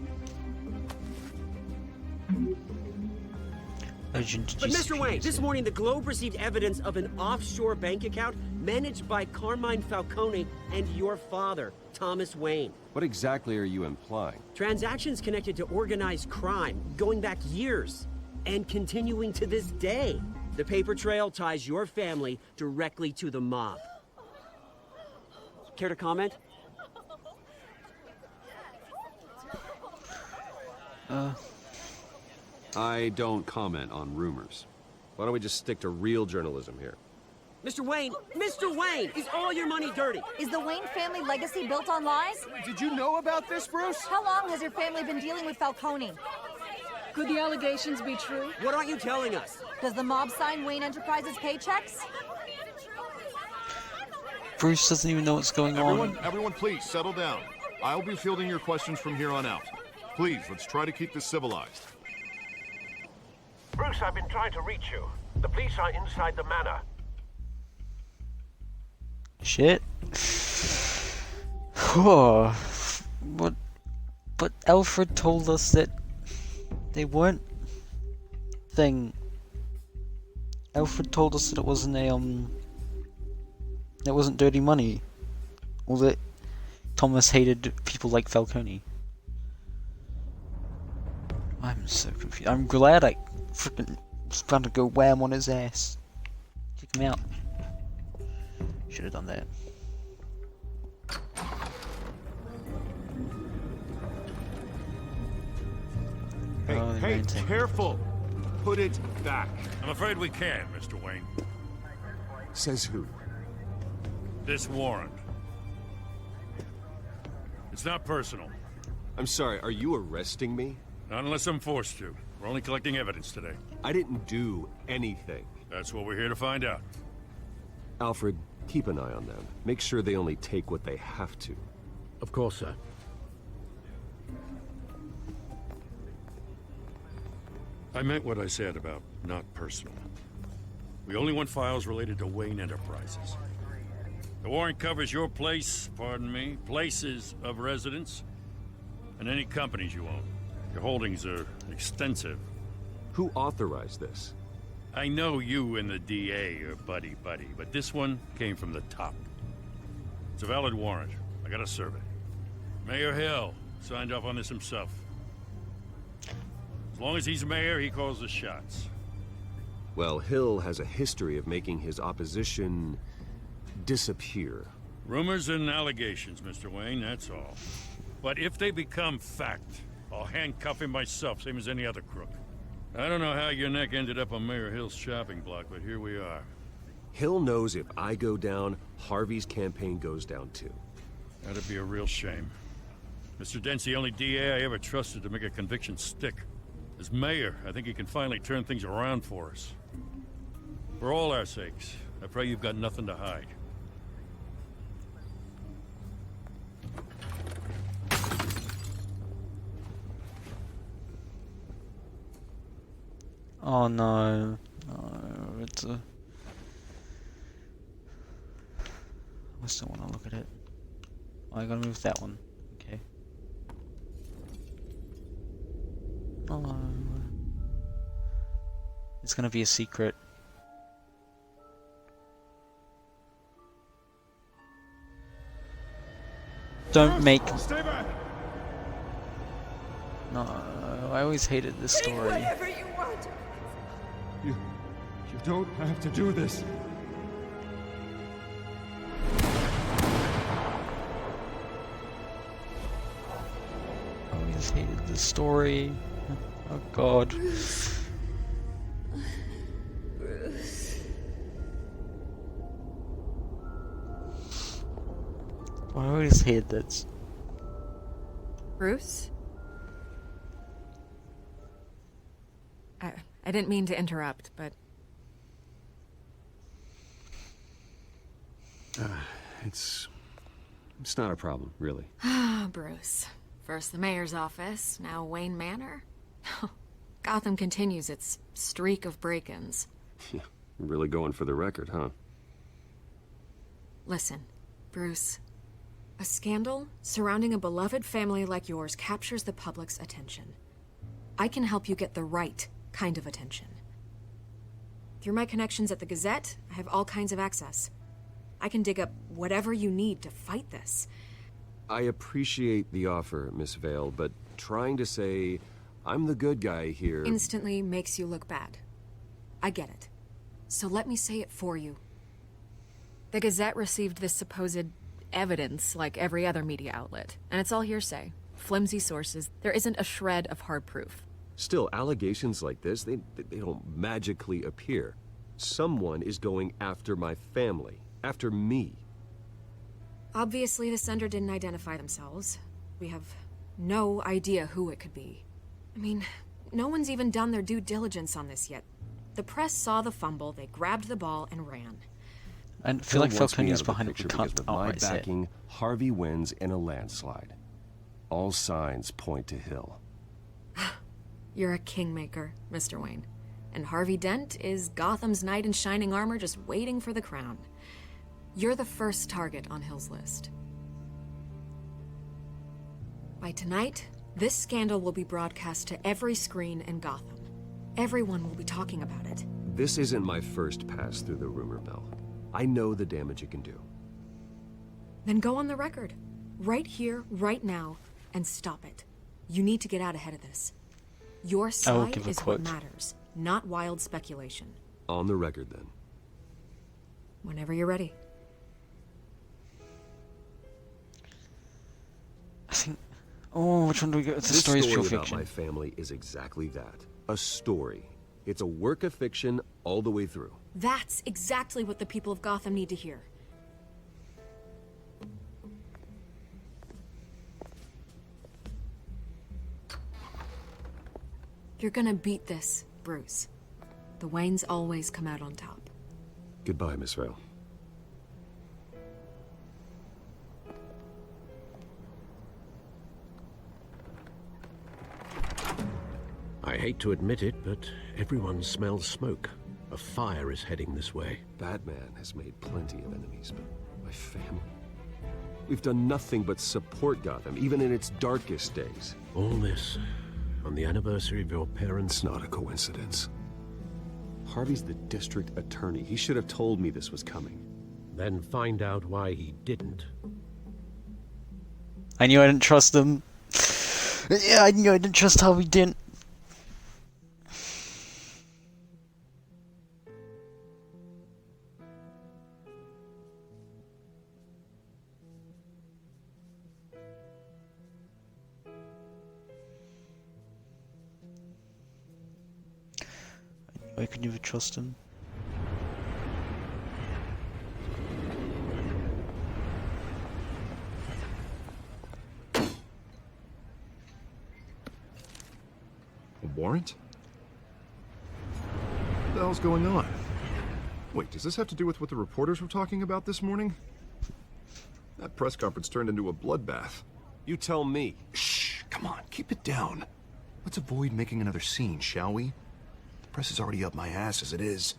But Mr. Wayne, this morning the Globe received evidence of an offshore bank account managed by Carmine Falcone and your father, Thomas Wayne. What exactly are you implying? Transactions connected to organized crime, going back years, and continuing to this day. The paper trail ties your family directly to the mob. Care to comment? I don't comment on rumors. Why don't we just stick to real journalism here? Mr. Wayne, is all your money dirty? Is the Wayne family legacy built on lies? Did you know about this, Bruce? How long has your family been dealing with Falcone? Could the allegations be true? What aren't you telling us? Does the mob sign Wayne Enterprises paychecks? Bruce doesn't even know what's going on. Everyone, please settle down. I'll be fielding your questions from here on out. Please, let's try to keep this civilized. Bruce, I've been trying to reach you. The police are inside the manor. Shit. Oh, but Alfred told us that they weren't thing. Alfred told us that it wasn't it wasn't dirty money, or that Thomas hated people like Falcone. I'm so confused. I'm glad I freaking was about to go wham on his ass. Kick him out. Should have done that. Hey, careful! Put it back. I'm afraid we can't, Mr. Wayne. Says who? This warrant. It's not personal. I'm sorry, are you arresting me? Not unless I'm forced to. We're only collecting evidence today. I didn't do anything. That's what we're here to find out. Alfred, keep an eye on them. Make sure they only take what they have to. Of course, sir. I meant what I said about not personal. We only want files related to Wayne Enterprises. The warrant covers your place, pardon me, places of residence, and any companies you own. Your holdings are extensive. Who authorized this? I know you and the DA are buddy-buddy, but this one came from the top. It's a valid warrant. I gotta serve it. Mayor Hill signed off on this himself. As long as he's mayor, he calls the shots. Well, Hill has a history of making his opposition disappear. Rumors and allegations, Mr. Wayne, that's all. But if they become fact, I'll handcuff him myself, same as any other crook. I don't know how your neck ended up on Mayor Hill's shopping block, but here we are. Hill knows if I go down, Harvey's campaign goes down too. That'd be a real shame. Mr. Dent's the only DA I ever trusted to make a conviction stick. As mayor, I think he can finally turn things around for us. For all our sakes, I pray you've got nothing to hide. Oh no. No, it's a... I still want to look at it. Oh, I gotta move that one. Okay. Oh. It's gonna be a secret. Don't make... Stay back! No, I always hated this story. Whatever you want. You don't have to do this. I always hated this story. Oh god. Bruce. I always hated this. Bruce? I didn't mean to interrupt, but... It's not a problem, really. Ah, Bruce. First the mayor's office, now Wayne Manor. Gotham continues its streak of break-ins. Yeah, really going for the record, huh? Listen, Bruce. A scandal surrounding a beloved family like yours captures the public's attention. I can help you get the right kind of attention. Through my connections at the Gazette, I have all kinds of access. I can dig up whatever you need to fight this. I appreciate the offer, Miss Vale, but trying to say I'm the good guy here... Instantly makes you look bad. I get it. So let me say it for you. The Gazette received this supposed evidence like every other media outlet, and it's all hearsay. Flimsy sources. There isn't a shred of hard proof. Still, allegations like this, they don't magically appear. Someone is going after my family. After me. Obviously, the sender didn't identify themselves. We have no idea who it could be. I mean, no one's even done their due diligence on this yet. The press saw the fumble, they grabbed the ball and ran. I feel like Falcone's the behind it. picture We because can't with my outright say it. backing, Harvey wins in a landslide. All signs point to Hill. You're a kingmaker, Mr. Wayne. And Harvey Dent is Gotham's knight in shining armor just waiting for the crown. You're the first target on Hill's list. By tonight, this scandal will be broadcast to every screen in Gotham. Everyone will be talking about it. This isn't my first pass through the rumor mill. I know the damage it can do. Then go on the record. Right here, right now, and stop it. You need to get out ahead of this. Your side is what matters, not wild speculation. On the record, then. Whenever you're ready. I think... Oh, which one do we go? It's a This story, story pure about fiction. my family is exactly that. A story. It's a work of fiction all the way through. That's exactly what the people of Gotham need to hear. You're gonna beat this, Bruce. The Waynes always come out on top. Goodbye, Miss Vale. I hate to admit it, but everyone smells smoke. A fire is heading this way. Batman has made plenty of enemies, but my family... We've done nothing but support Gotham, even in its darkest days. All this on the anniversary of your parents' It's not a coincidence. Harvey's the district attorney. He should have told me this was coming. Then find out why he didn't. I knew I didn't trust them. Yeah, I knew I didn't trust Harvey Dent. I could never trust him. A warrant? What the hell's going on? Wait, does this have to do with what the reporters were talking about this morning? That press conference turned into a bloodbath. You tell me. Shh, come on, keep it down. Let's avoid making another scene, shall we? The press is already up my ass as it is.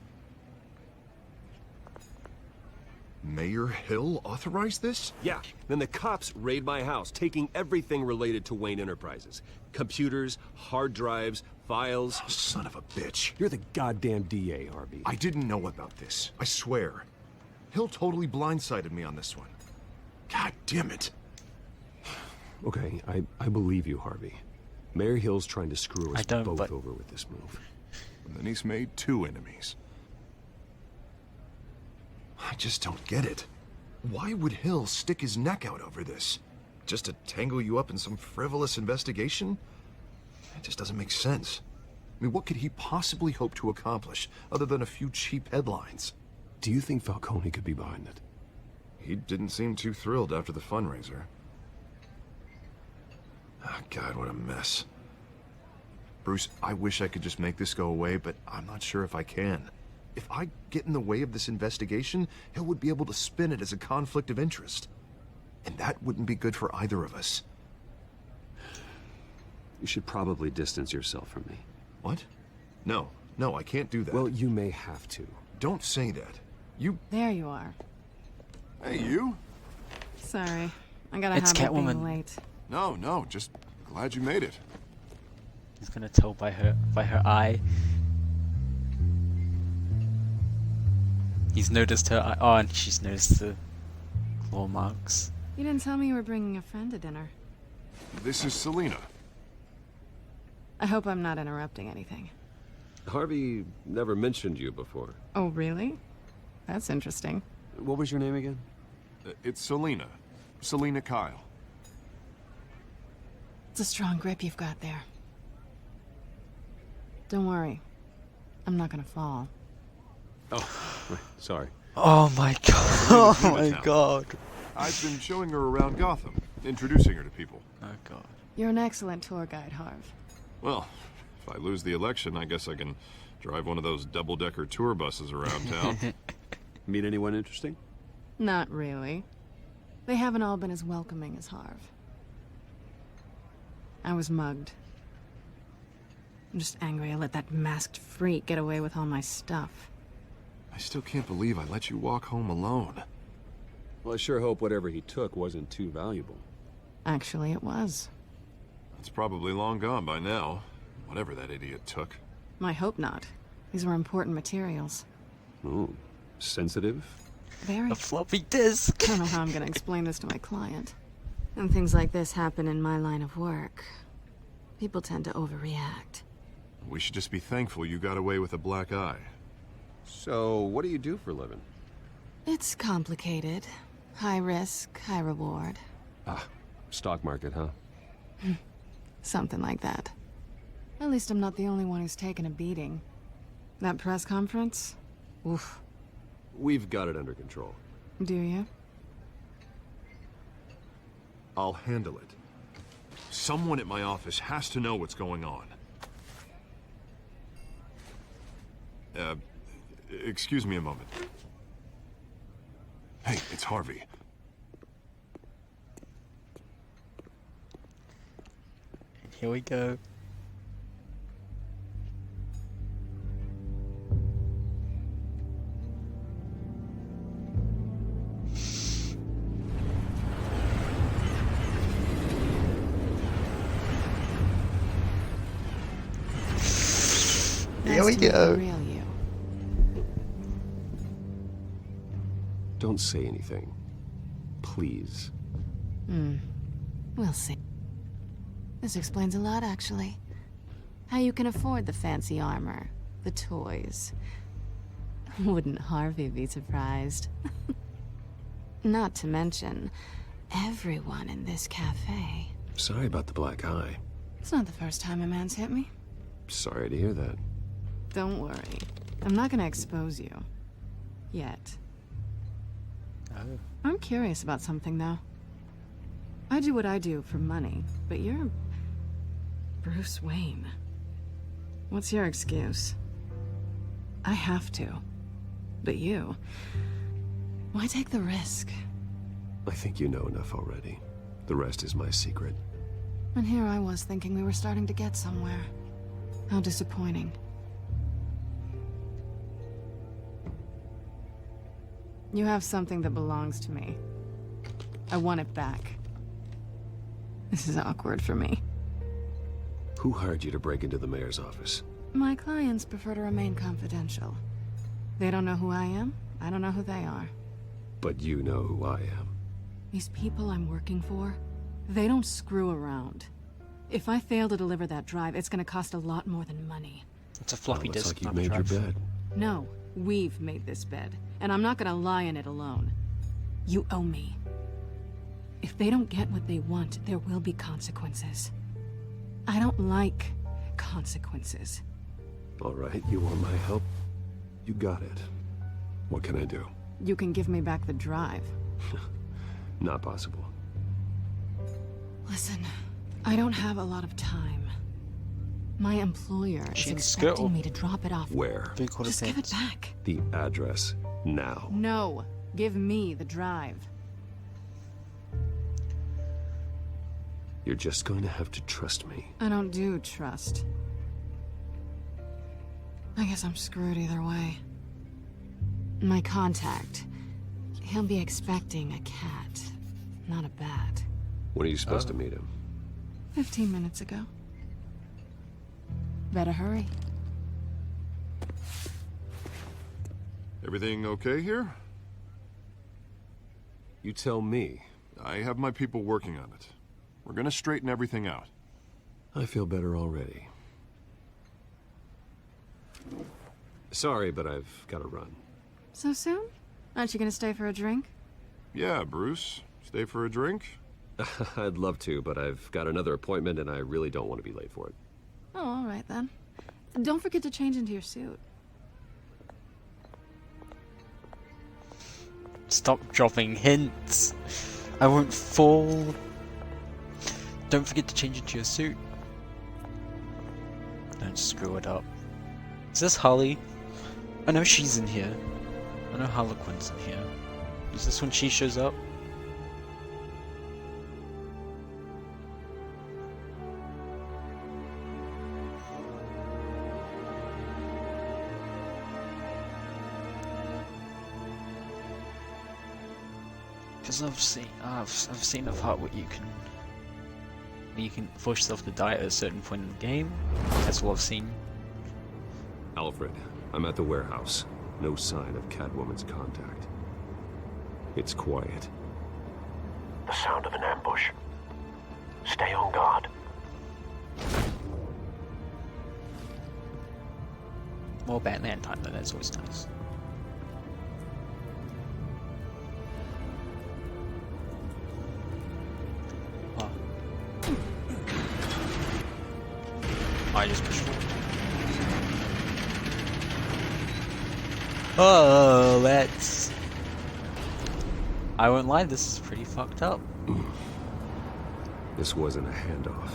Mayor Hill authorized this? Yeah, then the cops raid my house, taking everything related to Wayne Enterprises. Computers, hard drives, files. Oh, son of a bitch. You're the goddamn DA, Harvey. I didn't know about this. I swear. Hill totally blindsided me on this one. God damn it. Okay, I believe you, Harvey. Mayor Hill's trying to screw us both but... over with this move. And then he's made 2 enemies. I just don't get it. Why would Hill stick his neck out over this? Just to tangle you up in some frivolous investigation? It just doesn't make sense. I mean, what could he possibly hope to accomplish other than a few cheap headlines? Do you think Falcone could be behind it? He didn't seem too thrilled after the fundraiser. Oh, God, what a mess. Bruce, I wish I could just make this go away, but I'm not sure if I can. If I get in the way of this investigation, Hill would be able to spin it as a conflict of interest. And that wouldn't be good for either of us. You should probably distance yourself from me. What? No, I can't do that. Well, you may have to. Don't say that. You... There you are. Hey, you? Sorry. I got a It's habit of being Catwoman. late. No, just glad you made it. He's gonna tell by her eye. He's noticed her eye. Oh, and she's noticed the claw marks. You didn't tell me you were bringing a friend to dinner. This is Selina. I hope I'm not interrupting anything. Harvey never mentioned you before. Oh, really? That's interesting. What was your name again? It's Selina. Selina Kyle. It's a strong grip you've got there. Don't worry. I'm not gonna fall. Oh, right. Sorry. Oh my god. Oh my god. I've been showing her around Gotham, introducing her to people. Oh god. You're an excellent tour guide, Harv. Well, if I lose the election, I guess I can drive one of those double-decker tour buses around town. Meet anyone interesting? Not really. They haven't all been as welcoming as Harv. I was mugged. I'm just angry I let that masked freak get away with all my stuff. I still can't believe I let you walk home alone. Well, I sure hope whatever he took wasn't too valuable. Actually, it was. It's probably long gone by now, whatever that idiot took. I hope not. These were important materials. Ooh, sensitive? Very. A floppy disk. I don't know how I'm gonna explain this to my client. And things like this happen in my line of work. People tend to overreact. We should just be thankful you got away with a black eye. So, what do you do for a living? It's complicated. High risk, high reward. Ah, stock market, huh? Something like that. At least I'm not the only one who's taken a beating. That press conference? Oof. We've got it under control. Do you? I'll handle it. Someone at my office has to know what's going on. Excuse me a moment. Hey, it's Harvey. Here we go. Here we go. Real you. Don't say anything. Please. We'll see. This explains a lot, actually. How you can afford the fancy armor, the toys. Wouldn't Harvey be surprised? Not to mention, everyone in this cafe. Sorry about the black eye. It's not the first time a man's hit me. Sorry to hear that. Don't worry. I'm not gonna expose you. Yet. Oh. I'm curious about something, though. I do what I do for money, but you're... Bruce Wayne. What's your excuse? I have to. But you... Why take the risk? I think you know enough already. The rest is my secret. And here I was thinking we were starting to get somewhere. How disappointing. You have something that belongs to me. I want it back. This is awkward for me. Who hired you to break into the mayor's office? My clients prefer to remain confidential. They don't know who I am. I don't know who they are. But you know who I am. These people I'm working for, they don't screw around. If I fail to deliver that drive, it's gonna cost a lot more than money. It's a floppy Looks disk, like you not a made your drive. bed. No, we've made this bed, and I'm not gonna lie in it alone. You owe me. If they don't get what they want, there will be consequences. I don't like consequences. All right, you want my help? You got it. What can I do? You can give me back the drive. Not possible. Listen, I don't have a lot of time. My employer is She can expecting scuttle. me to drop it off. Where? Just give it back. The address. Now. No, give me the drive. You're just going to have to trust me. I don't do trust. I guess I'm screwed either way. My contact. He'll be expecting a cat, not a bat. When are you supposed to meet him? 15 minutes ago. Better hurry. Everything okay here? You tell me. I have my people working on it. We're gonna straighten everything out. I feel better already. Sorry, but I've got to run. So soon? Aren't you gonna stay for a drink? Yeah, Bruce. Stay for a drink? I'd love to, but I've got another appointment and I really don't want to be late for it. Oh, all right then. Don't forget to change into your suit. Stop dropping hints. I won't fall. Don't forget to change into your suit. Don't screw it up. Is this Harley? I know she's in here. I know Harlequin's in here. Is this when she shows up? Because I've seen a part where you can force yourself to die at a certain point in the game. That's what I've seen. Alfred, I'm at the warehouse. No sign of Catwoman's contact. It's quiet. The sound of an ambush. Stay on guard. More Batman time though, that's always nice. Oh. I just pushed forward. Oh, that's... I won't lie, this is pretty fucked up. This wasn't a handoff.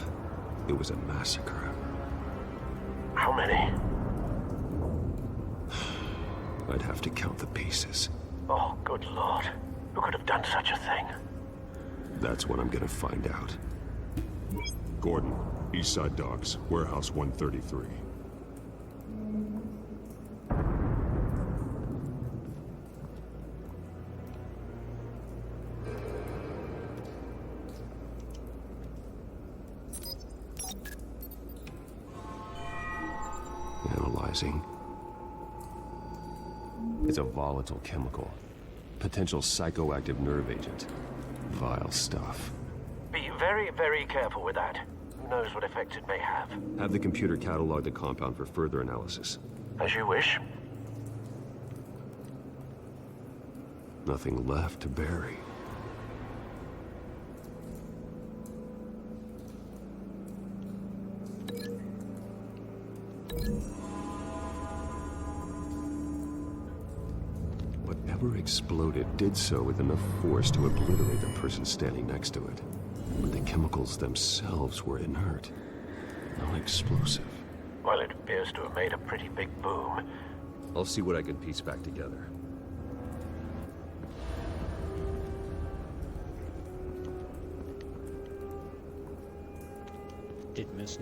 It was a massacre. How many? I'd have to count the pieces. Oh, good lord. Who could have done such a thing? That's what I'm gonna find out. Gordon, Eastside Docks, Warehouse 133. Analyzing. It's a volatile chemical. Potential psychoactive nerve agent. Vile stuff. Be very, very careful with that. Who knows what effect it may have. Have the computer catalog the compound for further analysis. As you wish. Nothing left to bury. Whatever exploded did so with enough force to obliterate the person standing next to it. But the chemicals themselves were inert, not explosive. Well, it appears to have made a pretty big boom. I'll see what I can piece back together.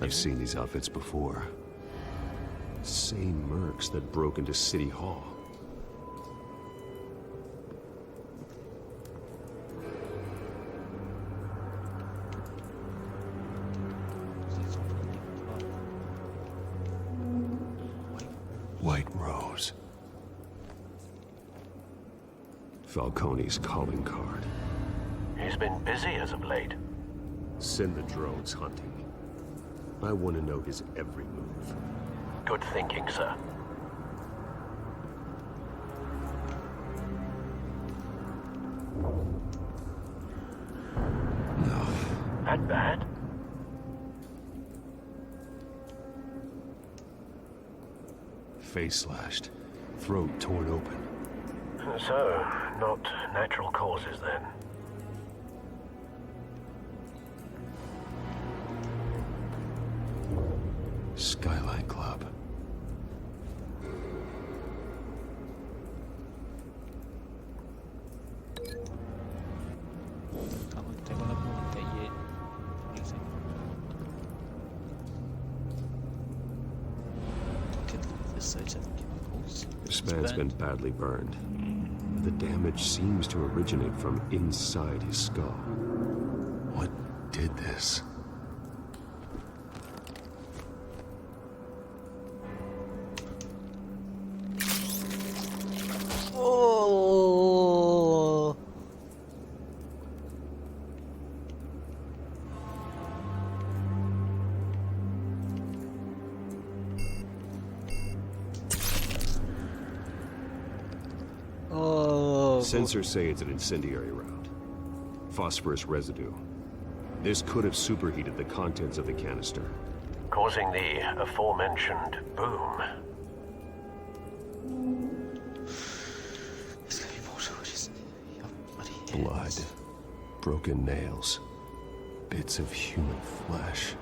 I've seen these outfits before. Same mercs that broke into City Hall. White Rose. Falcone's calling card. He's been busy as of late. Send the drones hunting. I want to know his every move. Good thinking, sir. No. That bad? Face slashed. Throat torn open. So, not natural causes then. Skyline Club. This man's been badly burned. The damage seems to originate from inside his skull. What did this? Oh. Oh. Sensors say it's an incendiary round. Phosphorus residue. This could have superheated the contents of the canister, Causing the aforementioned boom. blood, broken nails, bits of human flesh.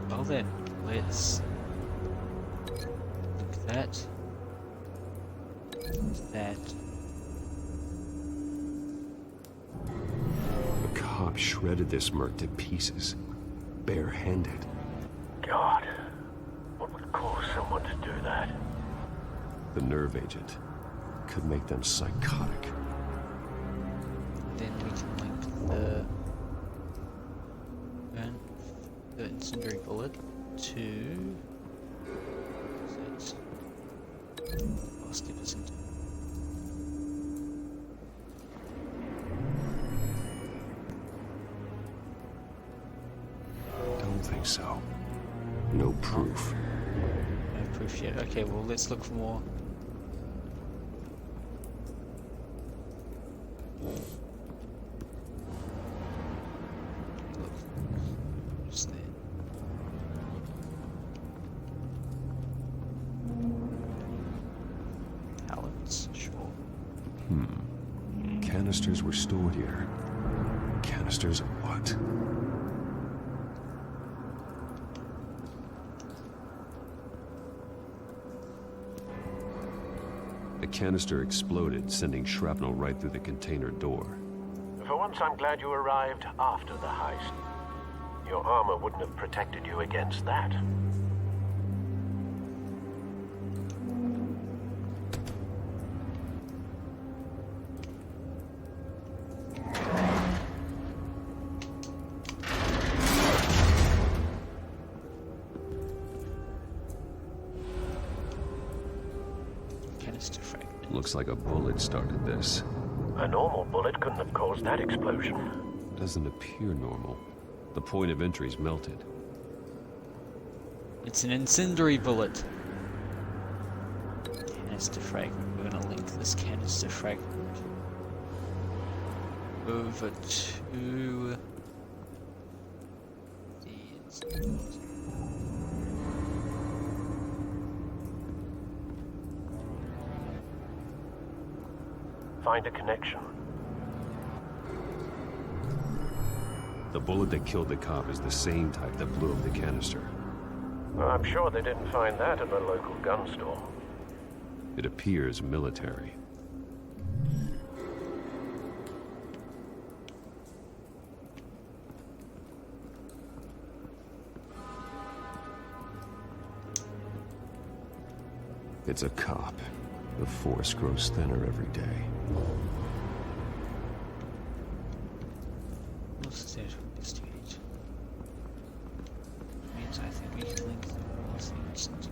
Well then, let's look at that. That. A cop shredded this merc to pieces, bare-handed. God, what would cause someone to do that? The nerve agent could make them psychotic. Then we can link the incendiary bullet to Don't think so. No proof. No proof yet. Okay, well let's look for more. What's there? Pallets, sure. Canisters were stored here. Canisters of what? The canister exploded, sending shrapnel right through the container door. For once, I'm glad you arrived after the heist. Your armor wouldn't have protected you against that. Canister fragment. Looks like a bullet started this. A normal bullet couldn't have caused that explosion. Doesn't appear normal. The point of entry's melted. It's an incendiary bullet. Canister fragment. We're gonna link this canister fragment over to the Find a connection. The bullet that killed the cop is the same type that blew up the canister. Well, I'm sure they didn't find that at the local gun store. It appears military. It's a cop. The force grows thinner every day. What's there to investigate? Means I think we can link these things into.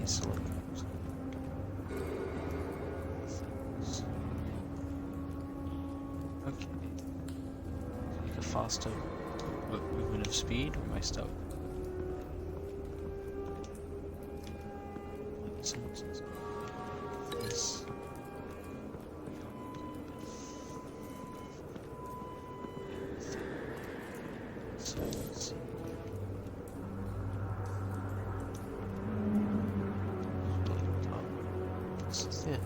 select okay. Take a faster movement of speed or my stuff. This. So let's see. This is it.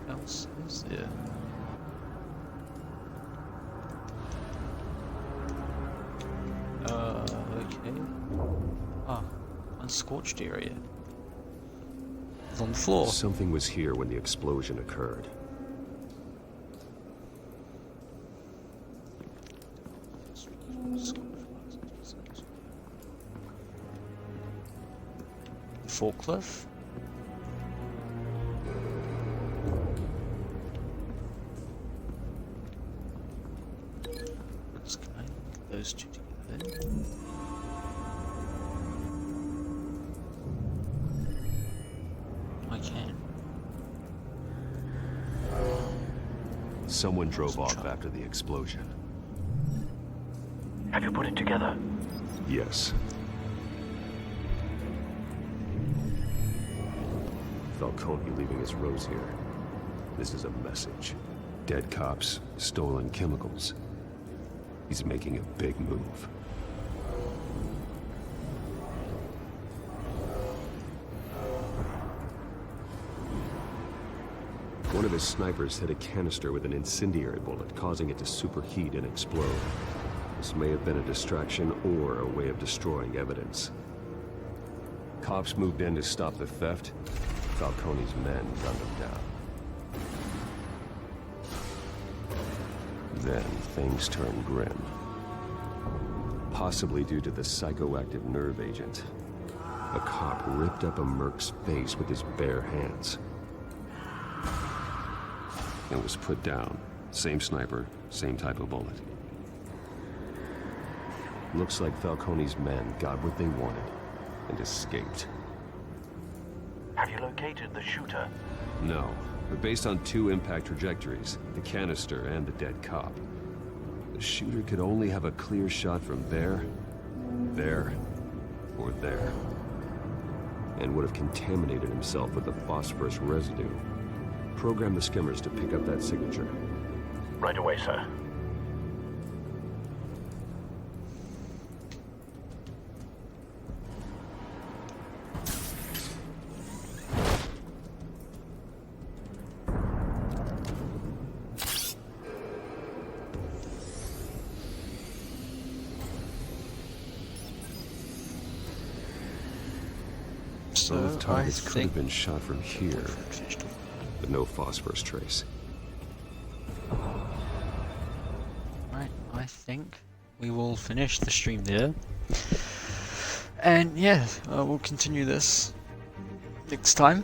What else is there? Okay. Ah, unscorched area. It's on the floor. Something was here when the explosion occurred. Forklift? Just can I link those two together? I can. Someone drove off after the explosion. Have you put it together? Yes. Falcone leaving his rose here. This is a message. Dead cops, stolen chemicals. He's making a big move. One of his snipers hit a canister with an incendiary bullet, causing it to superheat and explode. This may have been a distraction or a way of destroying evidence. Cops moved in to stop the theft. Falcone's men gunned him down. Then things turned grim. Possibly due to the psychoactive nerve agent. A cop ripped up a merc's face with his bare hands. And was put down. Same sniper, same type of bullet. Looks like Falcone's men got what they wanted and escaped. Have you located the shooter? No, but based on two impact trajectories, the canister and the dead cop, the shooter could only have a clear shot from there, or there, and would have contaminated himself with the phosphorus residue. Program the skimmers to pick up that signature. Right away, sir. Both targets could have been shot from here, but no phosphorus trace. Right, I think we will finish the stream there. And yeah, we'll continue this next time.